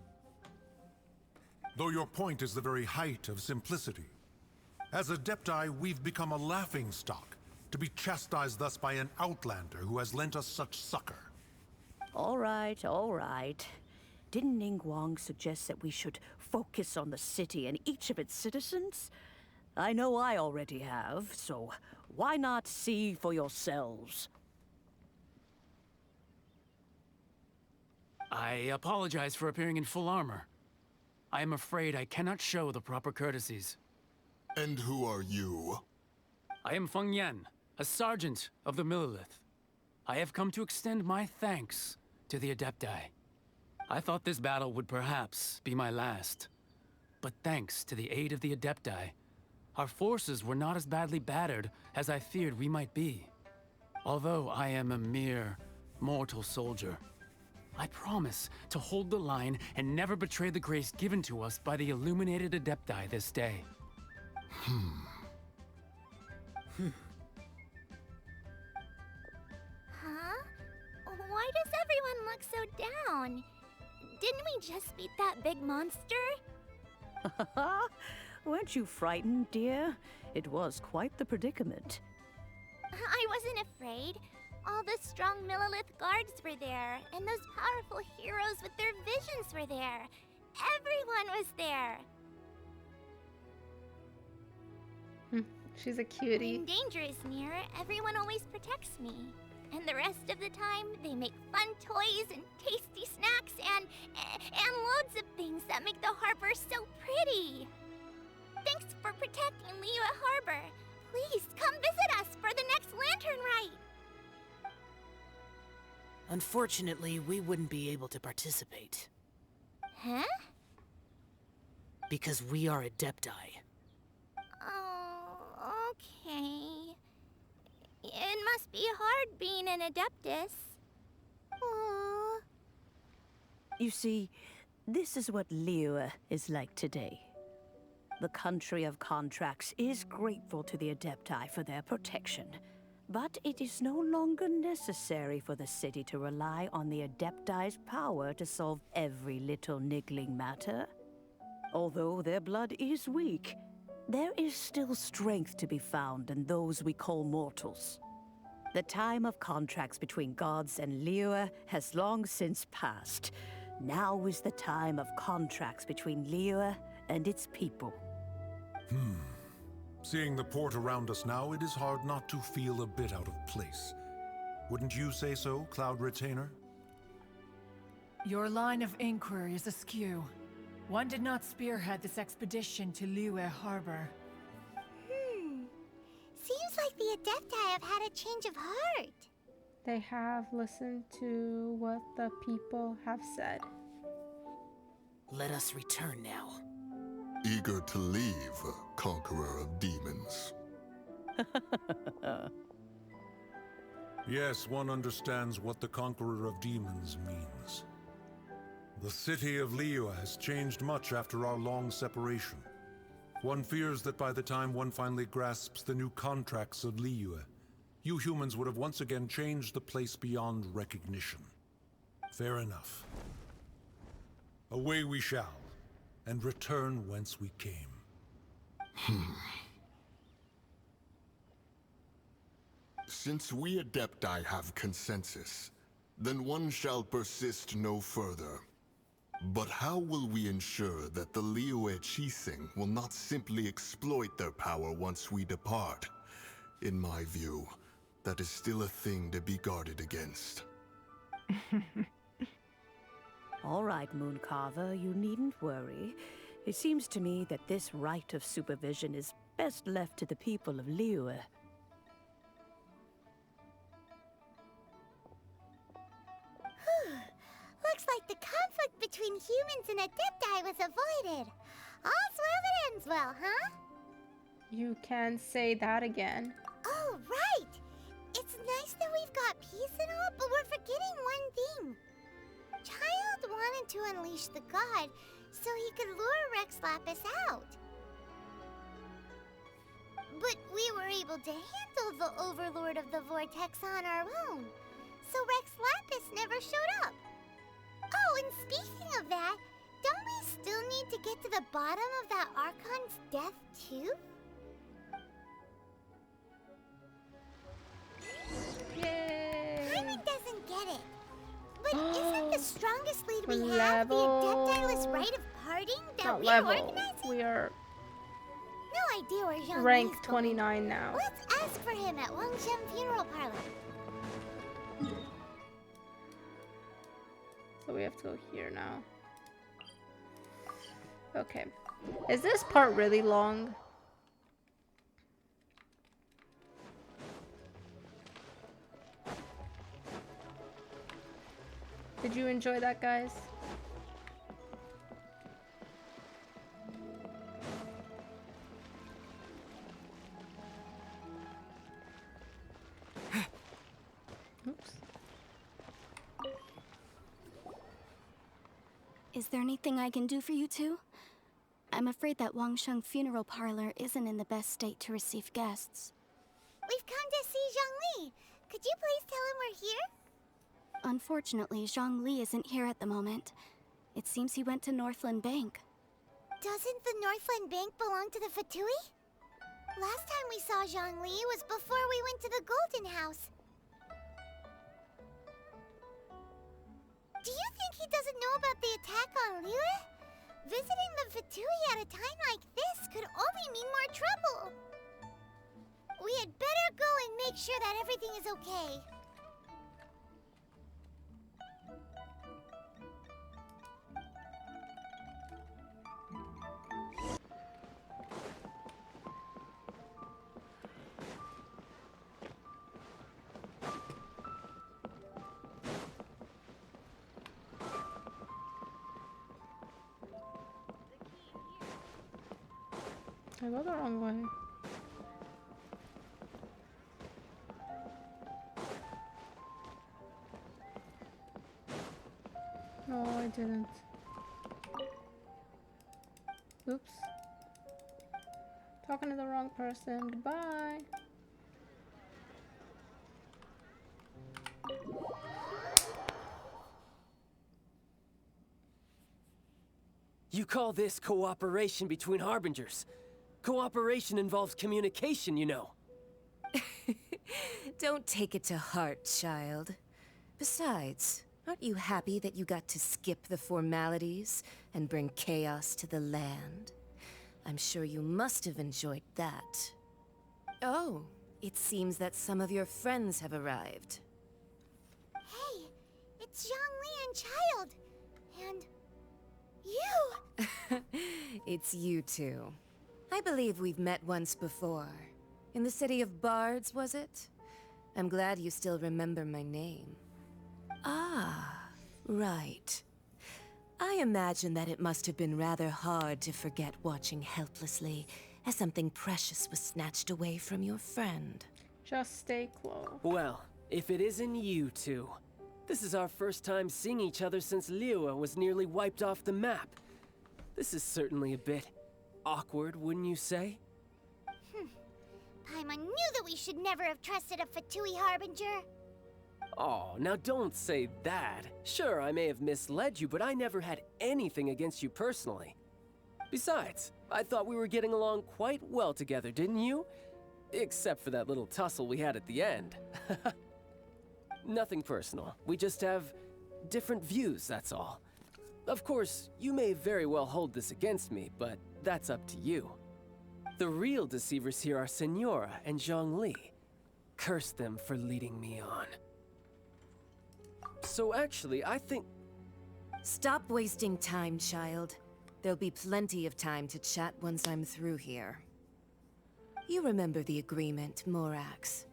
Though your point is the very height of simplicity. As Adepti, we've become a laughingstock, to be chastised thus by an outlander who has lent us such succor. All right, all right. Didn't Ningguang suggest that we should focus on the city and each of its citizens? I know I already have, so why not see for yourselves? I apologize for appearing in full armor. I am afraid I cannot show the proper courtesies. And who are you? I am Feng Yan, a sergeant of the Millelith. I have come to extend my thanks to the Adepti. I thought this battle would perhaps be my last. But thanks to the aid of the Adepti, our forces were not as badly battered as I feared we might be. Although I am a mere mortal soldier, I promise to hold the line and never betray the grace given to us by the illuminated Adepti this day. Huh? Why does everyone look so down? Didn't we just beat that big monster? Weren't you frightened, dear? It was quite the predicament. I wasn't afraid. All the strong Millelith guards were there, and those powerful heroes with their visions were there. Everyone was there. She's a cutie. When danger is near, everyone always protects me. And the rest of the time, they make fun toys and tasty snacks and loads of things that make the harbor so pretty. Thanks for protecting Liyue Harbor. Please come visit us for the next lantern rite. Unfortunately, we wouldn't be able to participate. Huh? Because we are Adepti. Oh, okay. It must be hard being an Adeptus. Aww. You see, this is what Liyue is like today. The country of contracts is grateful to the Adepti for their protection, but it is no longer necessary for the city to rely on the Adepti's power to solve every little niggling matter. Although their blood is weak, there is still strength to be found in those we call mortals. The time of contracts between gods and Liyue has long since passed. Now is the time of contracts between Liyue and its people. Seeing the port around us now, it is hard not to feel a bit out of place. Wouldn't you say so, Cloud Retainer? Your line of inquiry is askew. One did not spearhead this expedition to Liyue Harbor. Seems like the Adepti have had a change of heart. They have listened to what the people have said. Let us return now. Eager to leave, Conqueror of Demons. Yes, one understands what the Conqueror of Demons means. The city of Liyue has changed much after our long separation. One fears that by the time one finally grasps the new contracts of Liyue, you humans would have once again changed the place beyond recognition. Fair enough. Away we shall, and return whence we came. Since we Adepti have consensus, then one shall persist no further. But how will we ensure that the Liyue Qixing will not simply exploit their power once we depart? In my view, that is still a thing to be guarded against. All right, Mooncarver, you needn't worry. It seems to me that this right of supervision is best left to the people of Liyue. Looks like the conflict between humans and Adepti was avoided. All's well that ends well, huh? You can say that again. Oh, right! It's nice that we've got peace and all, but we're forgetting one thing. Child wanted to unleash the god so he could lure Rex Lapis out. But we were able to handle the Overlord of the Vortex on our own, so Rex Lapis never showed up. Oh, and speaking of that, don't we still need to get to the bottom of that Archon's death, too? Yay! Hyman doesn't get it. But isn't the strongest lead we We're have the level- Adeptiless right of parting that Not we're level. organizing? We are No idea where Zhang rank Li's going. 29 now. Let's ask for him at Wangshan Funeral Parlor. So we have to go here now. Okay. Is this part really long? Did you enjoy that, guys? Oops. Is there anything I can do for you two? I'm afraid that Wangsheng Funeral Parlor isn't in the best state to receive guests. We've come to see Zhang Li. Could you please tell him we're here? Unfortunately, Zhang Li isn't here at the moment. It seems he went to Northland Bank. Doesn't the Northland Bank belong to the Fatui? Last time we saw Zhang Li was before we went to the Golden House. Do you think he doesn't know about the attack on Liyue? Visiting the Fatui at a time like this could only mean more trouble. We had better go and make sure that everything is okay. I go the wrong way. No, I didn't. Oops. Talking to the wrong person. Goodbye. You call this cooperation between Harbingers? Cooperation involves communication, you know. Don't take it to heart, child. Besides, aren't you happy that you got to skip the formalities and bring chaos to the land? I'm sure you must have enjoyed that. Oh, it seems that some of your friends have arrived. Hey, it's Zhang Li and Child. And you! It's you two. I believe we've met once before. In the city of Bards, was it? I'm glad you still remember my name. Ah, right. I imagine that it must have been rather hard to forget watching helplessly as something precious was snatched away from your friend. Just stay close. Well, if it isn't you two. This is our first time seeing each other since Liyue was nearly wiped off the map. This is certainly a bit awkward, wouldn't you say? Paimon knew that we should never have trusted a Fatui Harbinger. Oh, now don't say that. Sure, I may have misled you, but I never had anything against you personally. Besides, I thought we were getting along quite well together, didn't you? Except for that little tussle we had at the end. Nothing personal. We just have different views, that's all. Of course, you may very well hold this against me, but that's up to you. The real deceivers here are Senora and Zhongli. Curse them for leading me on. So actually, I think... Stop wasting time, child. There'll be plenty of time to chat once I'm through here. You remember the agreement, Morax.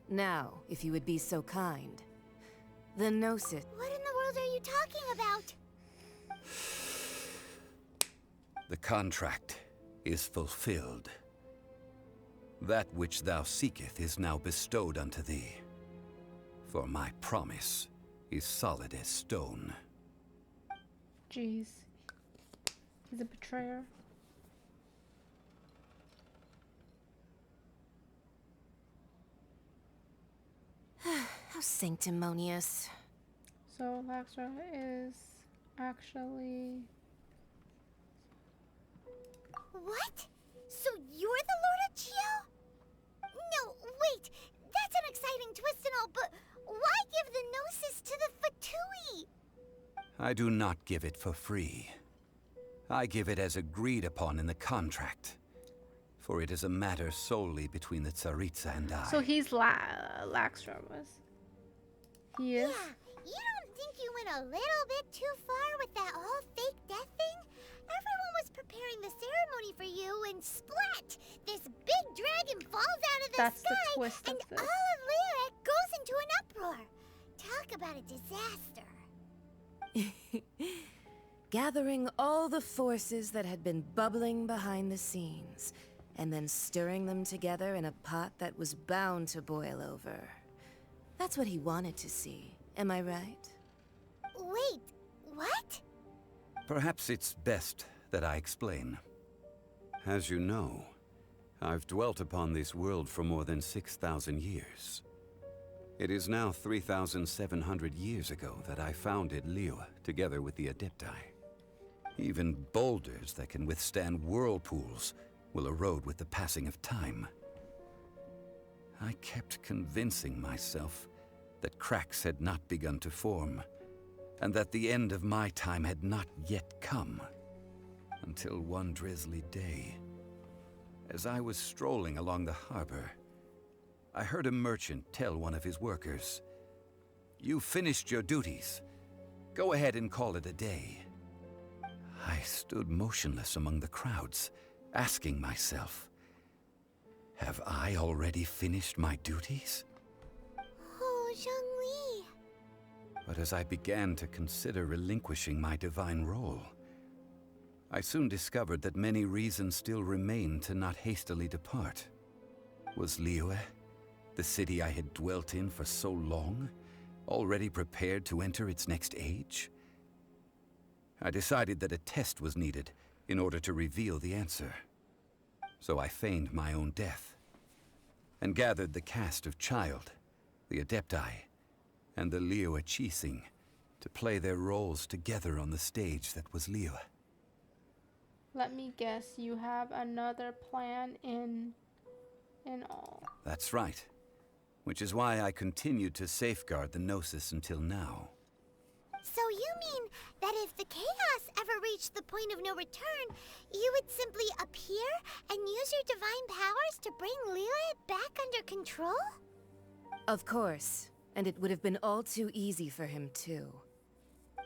Now, if you would be so kind. The Gnosis... What in the world are you talking about? The contract is fulfilled. That which thou seeketh is now bestowed unto thee. For my promise is solid as stone. Jeez. He's a betrayer. How sanctimonious. So Laxra is actually... What? So you're the Lord of Geo? No, wait. That's an exciting twist and all, but why give the Gnosis to the Fatui? I do not give it for free. I give it as agreed upon in the contract. For it is a matter solely between the Tsaritsa and I. So he's Laxra was. He is? Yeah, you don't think you went a little bit too far with that whole fake death thing? Everyone was preparing the ceremony for you, and splat! This big dragon falls out of the That's sky, the twist and of this. all of Lyric goes into an uproar. Talk about a disaster. Gathering all the forces that had been bubbling behind the scenes, and then stirring them together in a pot that was bound to boil over. That's what he wanted to see, am I right? Wait, what? Perhaps it's best that I explain. As you know, I've dwelt upon this world for more than 6,000 years. It is now 3,700 years ago that I founded Liyue together with the Adepti. Even boulders that can withstand whirlpools will erode with the passing of time. I kept convincing myself that cracks had not begun to form, and that the end of my time had not yet come. Until one drizzly day, as I was strolling along the harbor, I heard a merchant tell one of his workers, "You've finished your duties. Go ahead and call it a day." I stood motionless among the crowds, asking myself, have I already finished my duties? Oh, Zhongli. But as I began to consider relinquishing my divine role, I soon discovered that many reasons still remained to not hastily depart. Was Liyue, the city I had dwelt in for so long, already prepared to enter its next age? I decided that a test was needed in order to reveal the answer. So I feigned my own death, and gathered the cast of Child, the Adepti, and the Liyue Qixing to play their roles together on the stage that was Liyue. Let me guess, you have another plan in all. That's right. Which is why I continued to safeguard the Gnosis until now. So you mean that if the chaos ever reached the point of no return, you would simply appear and use your divine powers to bring Liyue back under control? Of course, and it would have been all too easy for him too.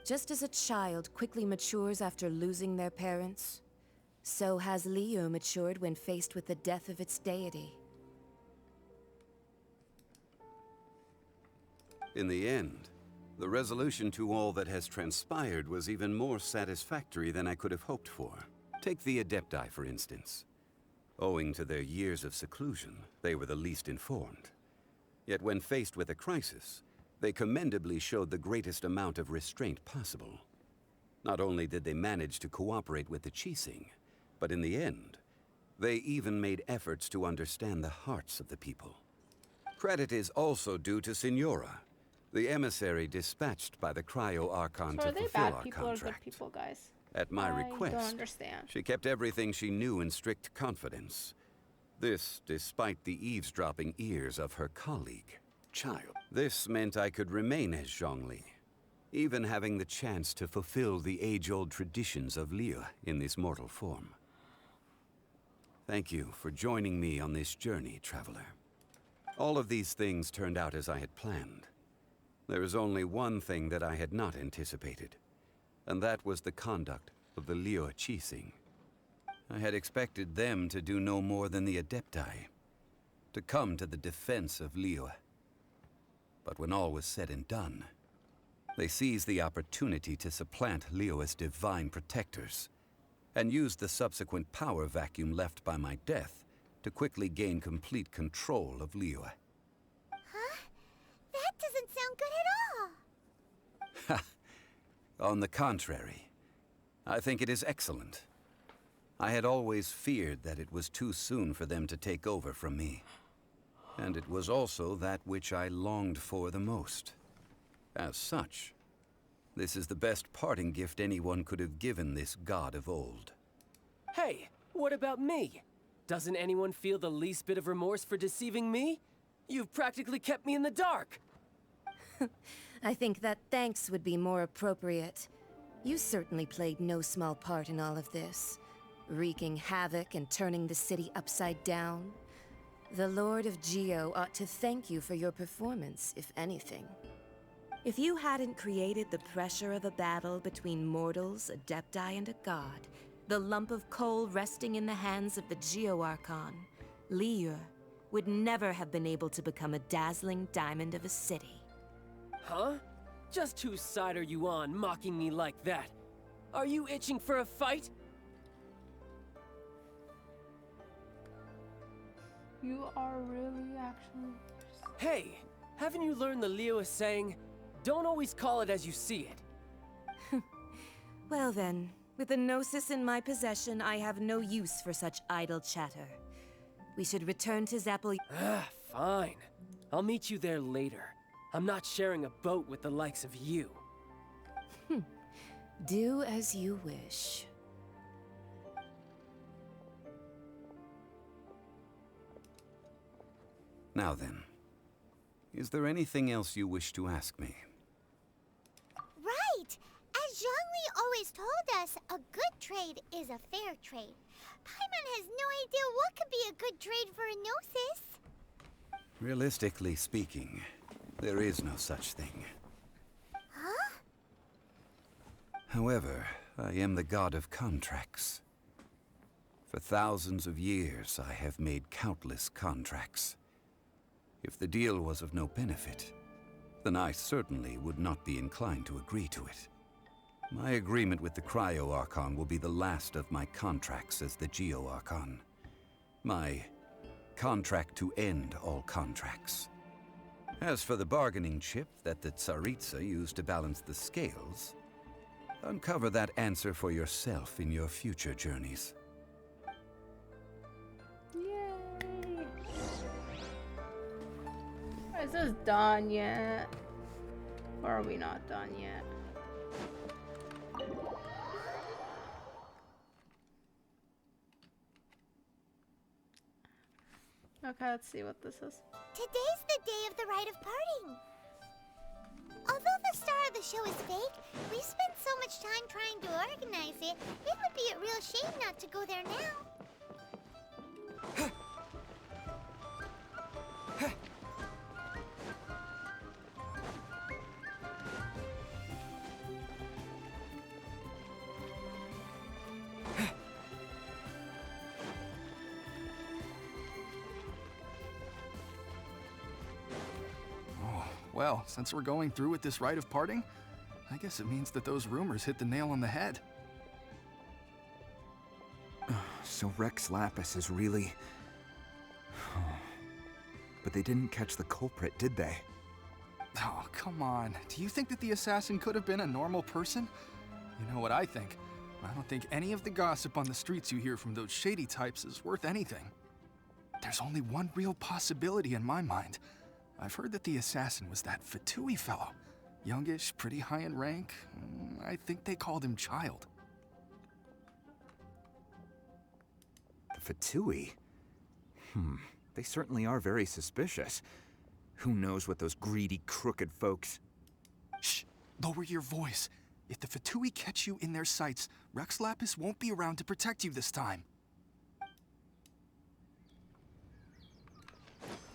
Just as a child quickly matures after losing their parents, so has Liyue matured when faced with the death of its deity. In the end, the resolution to all that has transpired was even more satisfactory than I could have hoped for. Take the Adepti, for instance. Owing to their years of seclusion, they were the least informed. Yet when faced with a crisis, they commendably showed the greatest amount of restraint possible. Not only did they manage to cooperate with the Qixing, but in the end, they even made efforts to understand the hearts of the people. Credit is also due to Senora, The emissary dispatched by the Cryo Archon So to are they fulfill bad our people or contract. good people, guys? At my I request, don't understand. she kept everything she knew in strict confidence. This, despite the eavesdropping ears of her colleague. Child. This meant I could remain as Zhongli, even having the chance to fulfill the age-old traditions of Liyue in this mortal form. Thank you for joining me on this journey, traveler. All of these things turned out as I had planned. There is only one thing that I had not anticipated, and that was the conduct of the Liyue Qixing. I had expected them to do no more than the Adepti, to come to the defense of Liyue. But when all was said and done, they seized the opportunity to supplant Liyue's divine protectors, and used the subsequent power vacuum left by my death to quickly gain complete control of Liyue. Huh? That doesn't sound good at all. On the contrary, I think it is excellent. I had always feared that it was too soon for them to take over from me. And it was also that which I longed for the most. As such, this is the best parting gift anyone could have given this god of old. Hey, what about me? Doesn't anyone feel the least bit of remorse for deceiving me? You've practically kept me in the dark. I think that thanks would be more appropriate. You certainly played no small part in all of this, wreaking havoc and turning the city upside down. The Lord of Geo ought to thank you for your performance, if anything. If you hadn't created the pressure of a battle between mortals, Adepti, and a god, the lump of coal resting in the hands of the Geo Archon, Liyue, would never have been able to become a dazzling diamond of a city. Huh? Just whose side are you on, mocking me like that? Are you itching for a fight? You are really actually... Hey, haven't you learned the Liyue saying, don't always call it as you see it? Well then, with the Gnosis in my possession, I have no use for such idle chatter. We should return to Zeppel. Fine. I'll meet you there later. I'm not sharing a boat with the likes of you. Do as you wish. Now then, is there anything else you wish to ask me? Right! As Zhongli always told us, a good trade is a fair trade. Paimon has no idea what could be a good trade for a Gnosis. Realistically speaking, there is no such thing. Huh? However, I am the god of contracts. For thousands of years, I have made countless contracts. If the deal was of no benefit, then I certainly would not be inclined to agree to it. My agreement with the Cryo Archon will be the last of my contracts as the Geo Archon. My contract to end all contracts. As for the bargaining chip that the Tsaritsa used to balance the scales, uncover that answer for yourself in your future journeys. Yay! Is this done yet? Or are we not done yet? Okay, let's see what this is. Today's the day of the rite of parting. Although the star of the show is fake, we spent so much time trying to organize it, it would be a real shame not to go there now. Well, since we're going through with this rite of parting, I guess it means that those rumors hit the nail on the head. So Rex Lapis is really... But they didn't catch the culprit, did they? Oh, come on. Do you think that the assassin could have been a normal person? You know what I think. I don't think any of the gossip on the streets you hear from those shady types is worth anything. There's only one real possibility in my mind, I've heard that the assassin was that Fatui fellow. Youngish, pretty high in rank. I think they called him Child. The Fatui? They certainly are very suspicious. Who knows what those greedy, crooked folks... Shh! Lower your voice. If the Fatui catch you in their sights, Rex Lapis won't be around to protect you this time.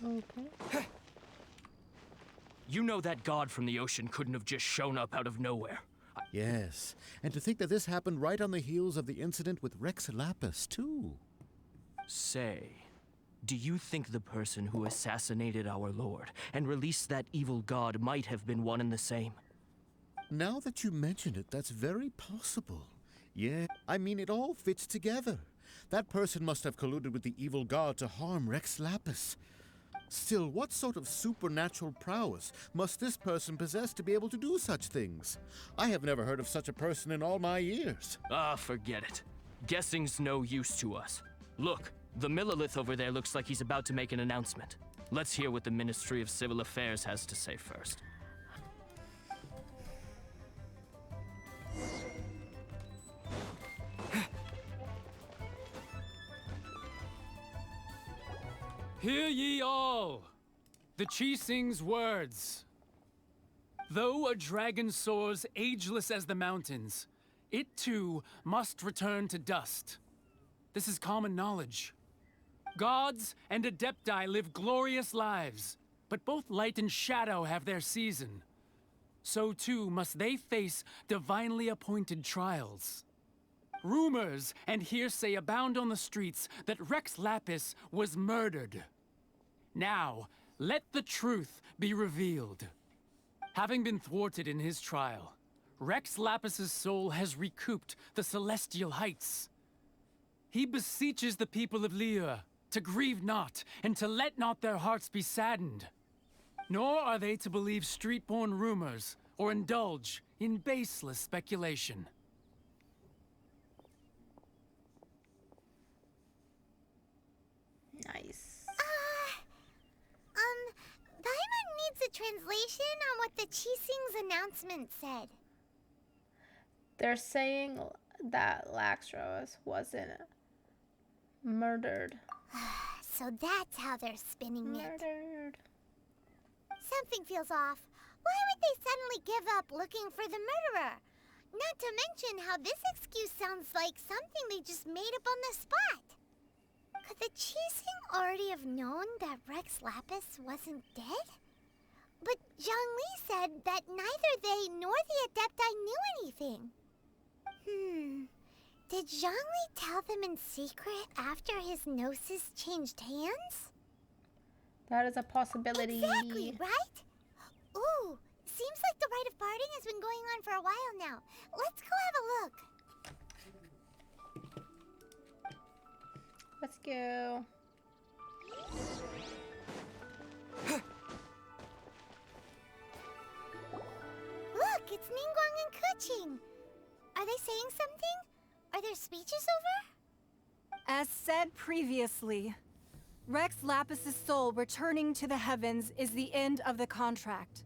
Okay. You know that god from the ocean couldn't have just shown up out of nowhere. Yes, and to think that this happened right on the heels of the incident with Rex Lapis, too. Say, do you think the person who assassinated our lord and released that evil god might have been one and the same? Now that you mention it, that's very possible. Yeah, I mean, it all fits together. That person must have colluded with the evil god to harm Rex Lapis. Still, what sort of supernatural prowess must this person possess to be able to do such things? I have never heard of such a person in all my years. Ah, forget it. Guessing's no use to us. Look, the Millilith over there looks like he's about to make an announcement. Let's hear what the Ministry of Civil Affairs has to say first. Hear ye all! The Qixing's words. Though a dragon soars ageless as the mountains, it too must return to dust. This is common knowledge. Gods and Adepti live glorious lives, but both light and shadow have their season. So too must they face divinely appointed trials. Rumors and hearsay abound on the streets that Rex Lapis was murdered. Now, let the truth be revealed. Having been thwarted in his trial, Rex Lapis's soul has recouped the celestial heights. He beseeches the people of Liyue to grieve not and to let not their hearts be saddened. Nor are they to believe street-born rumors or indulge in baseless speculation. Nice. Paimon needs a translation on what the Qixing's announcement said. They're saying that Laxros wasn't murdered. So that's how they're spinning it. Murdered. Something feels off. Why would they suddenly give up looking for the murderer? Not to mention how this excuse sounds like something they just made up on the spot. Could the Qixing already have known that Rex Lapis wasn't dead? But Zhongli said that neither they nor the Adepti knew anything. Did Zhongli tell them in secret after his gnosis changed hands? That is a possibility. Exactly, right? Ooh, seems like the rite of parting has been going on for a while now. Let's go have a look. Let's go. Look, it's Ningguang and Keqing. Are they saying something? Are their speeches over? As said previously, Rex Lapis's soul returning to the heavens is the end of the contract.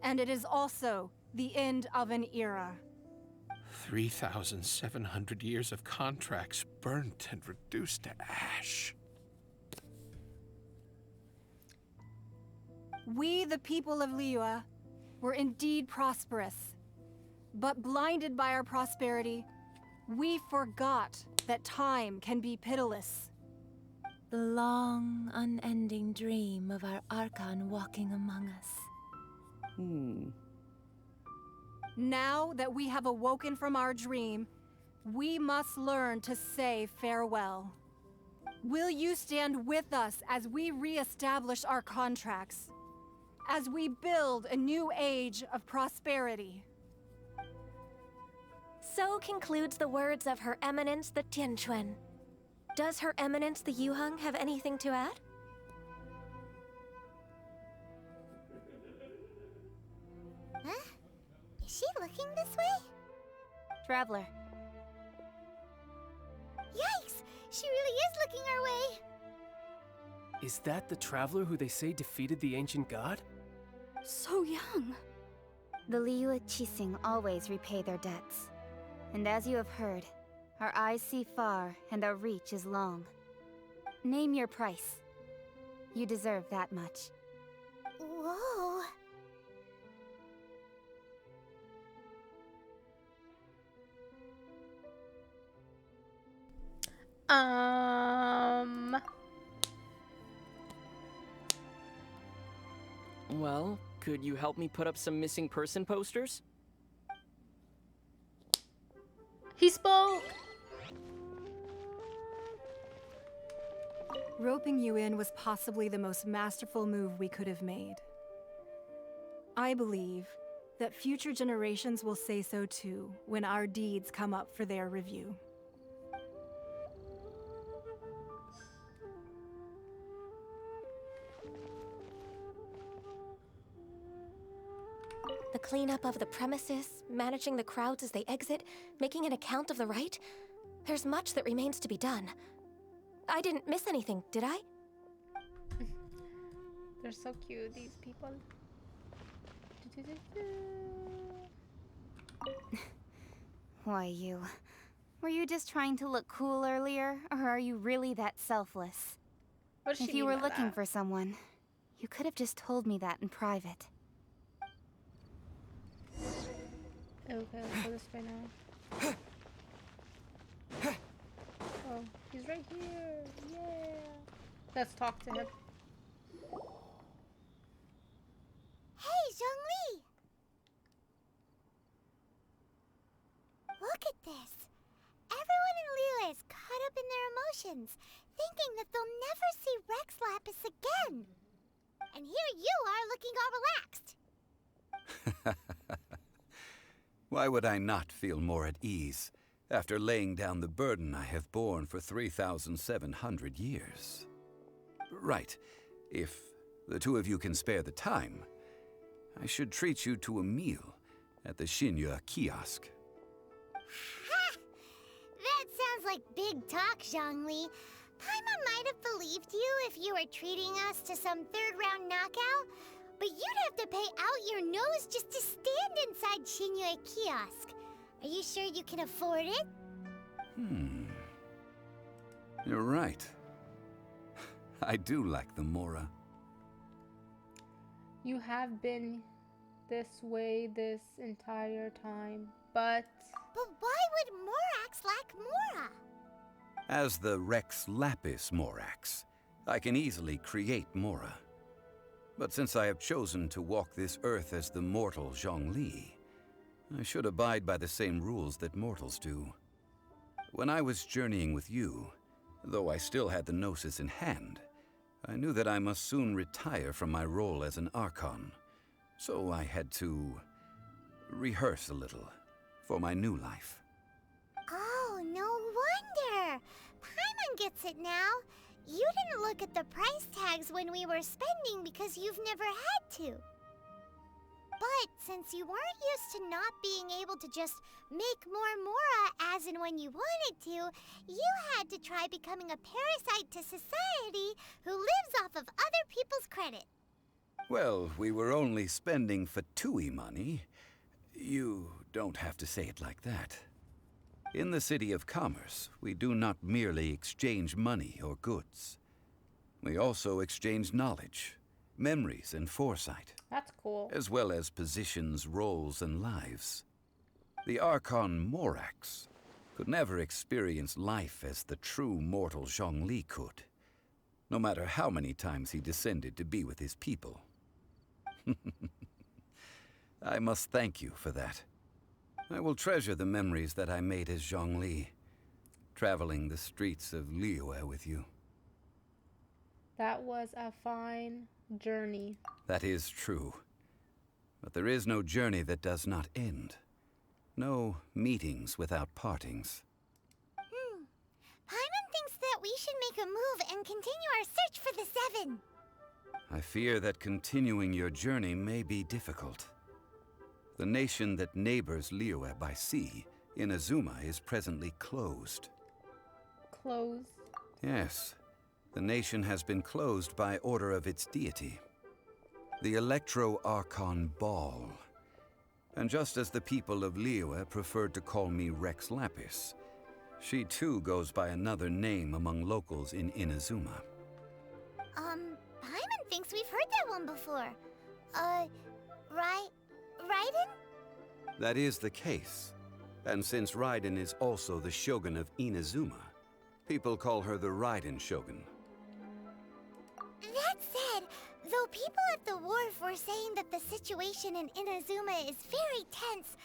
And it is also the end of an era. 3,700 years of contracts burnt and reduced to ash. We, the people of Liyue, were indeed prosperous. But blinded by our prosperity, we forgot that time can be pitiless. The long, unending dream of our Archon walking among us. Now that we have awoken from our dream, we must learn to say farewell. Will you stand with us as we re-establish our contracts? As we build a new age of prosperity? So concludes the words of Her Eminence the Tianquan. Does Her Eminence the Yuheng have anything to add? Huh? Is she looking this way? Traveler. Yikes! She really is looking our way! Is that the traveler who they say defeated the ancient god? So young. The Liyue Qixing always repay their debts. And as you have heard, our eyes see far and our reach is long. Name your price. You deserve that much. Whoa. Well, could you help me put up some missing person posters? He spoke! Roping you in was possibly the most masterful move we could have made. I believe that future generations will say so too when our deeds come up for their review. The cleanup of the premises, managing the crowds as they exit, making an account of the rite. There's much that remains to be done. I didn't miss anything, did I? They're so cute, these people. Why you? Were you just trying to look cool earlier, or are you really that selfless? What does she If you mean were by looking that? for someone, you could have just told me that in private. Okay, let's go this way now. Oh, he's right here. Yeah. Let's talk to him. Hey, Zhongli! Look at this. Everyone in Liyue is caught up in their emotions, thinking that they'll never see Rex Lapis again. And here you are looking all relaxed. Why would I not feel more at ease after laying down the burden I have borne for 3,700 years? Right. If the two of you can spare the time, I should treat you to a meal at the Shinya kiosk. Ha! That sounds like big talk, Zhongli. Paimon might have believed you if you were treating us to some third-round knockout, but you'd have to pay out your nose just to stand inside Shinya kiosk. Are you sure you can afford it? You're right. I do like the Mora. You have been this way this entire time, but... But why would Morax lack Mora? As the Rex Lapis Morax, I can easily create Mora. But since I have chosen to walk this earth as the mortal Zhongli, I should abide by the same rules that mortals do. When I was journeying with you, though I still had the Gnosis in hand, I knew that I must soon retire from my role as an Archon. So I had to rehearse a little for my new life. Oh, no wonder. Paimon gets it now. You didn't look at the price tags when we were spending because you've never had to. But since you weren't used to not being able to just make more Mora as and when you wanted to, you had to try becoming a parasite to society who lives off of other people's credit. Well, we were only spending Fatui money. You don't have to say it like that. In the City of Commerce, we do not merely exchange money or goods. We also exchange knowledge, memories, and foresight. That's cool. As well as positions, roles, and lives. The Archon Morax could never experience life as the true mortal Zhongli could, no matter how many times he descended to be with his people. I must thank you for that. I will treasure the memories that I made as Zhongli, traveling the streets of Liyue with you. That was a fine journey. That is true. But there is no journey that does not end. No meetings without partings. Paimon thinks that we should make a move and continue our search for the Seven. I fear that continuing your journey may be difficult. The nation that neighbors Liyue by sea, Inazuma, is presently closed. Closed? Yes. The nation has been closed by order of its deity, the Electro-Archon Ball. And just as the people of Liyue preferred to call me Rex Lapis, she too goes by another name among locals in Inazuma. Paimon thinks we've heard that one before. Raiden? That is the case. And since Raiden is also the Shogun of Inazuma, people call her the Raiden Shogun. That said, though people at the wharf were saying that the situation in Inazuma is very tense,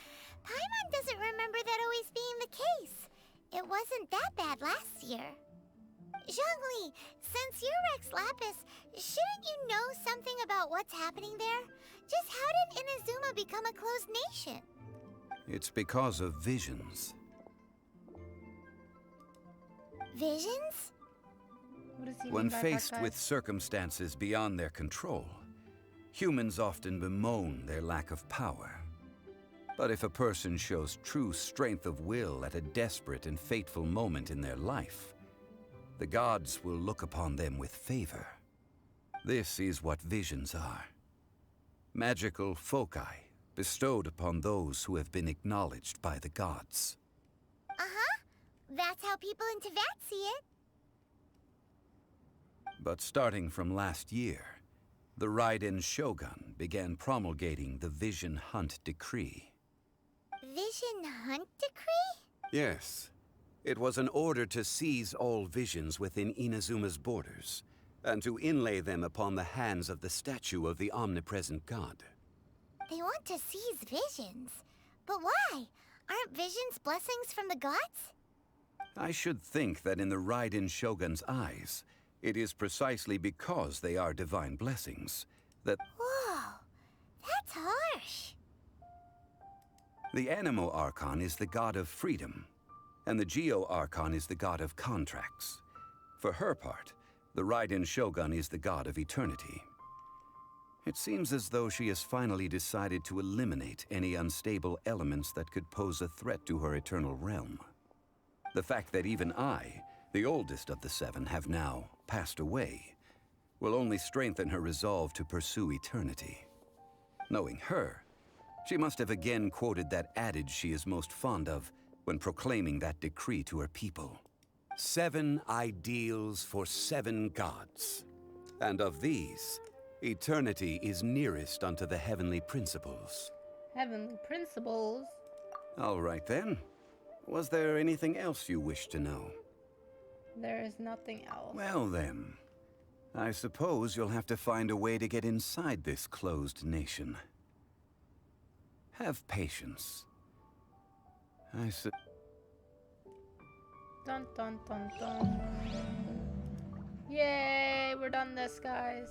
Paimon doesn't remember that always being the case. It wasn't that bad last year. Zhongli, since you're Rex Lapis, shouldn't you know something about what's happening there? Just how did Inazuma become a closed nation? It's because of visions. Visions? What does he When mean by that, faced guys? with circumstances beyond their control, humans often bemoan their lack of power. But if a person shows true strength of will at a desperate and fateful moment in their life, the gods will look upon them with favor. This is what visions are. Magical foci bestowed upon those who have been acknowledged by the gods. Uh-huh. That's how people in Teyvat see it. But starting from last year, the Raiden Shogun began promulgating the Vision Hunt Decree. Vision Hunt Decree? Yes. It was an order to seize all visions within Inazuma's borders, and to inlay them upon the hands of the statue of the omnipresent god. They want to seize visions. But why? Aren't visions blessings from the gods? I should think that in the Raiden Shogun's eyes, it is precisely because they are divine blessings that... Whoa, that's harsh. The Animo Archon is the god of freedom, and the Geo Archon is the god of contracts. For her part, the Raiden Shogun is the god of eternity. It seems as though she has finally decided to eliminate any unstable elements that could pose a threat to her eternal realm. The fact that even I, the oldest of the seven, have now passed away, will only strengthen her resolve to pursue eternity. Knowing her, she must have again quoted that adage she is most fond of when proclaiming that decree to her people. 7 ideals for 7 gods. And of these, eternity is nearest unto the heavenly principles. Heavenly principles? All right then. Was there anything else you wish to know? There is nothing else. Well then, I suppose you'll have to find a way to get inside this closed nation. Have patience. Dun dun dun dun. Yay, we're done this, guys.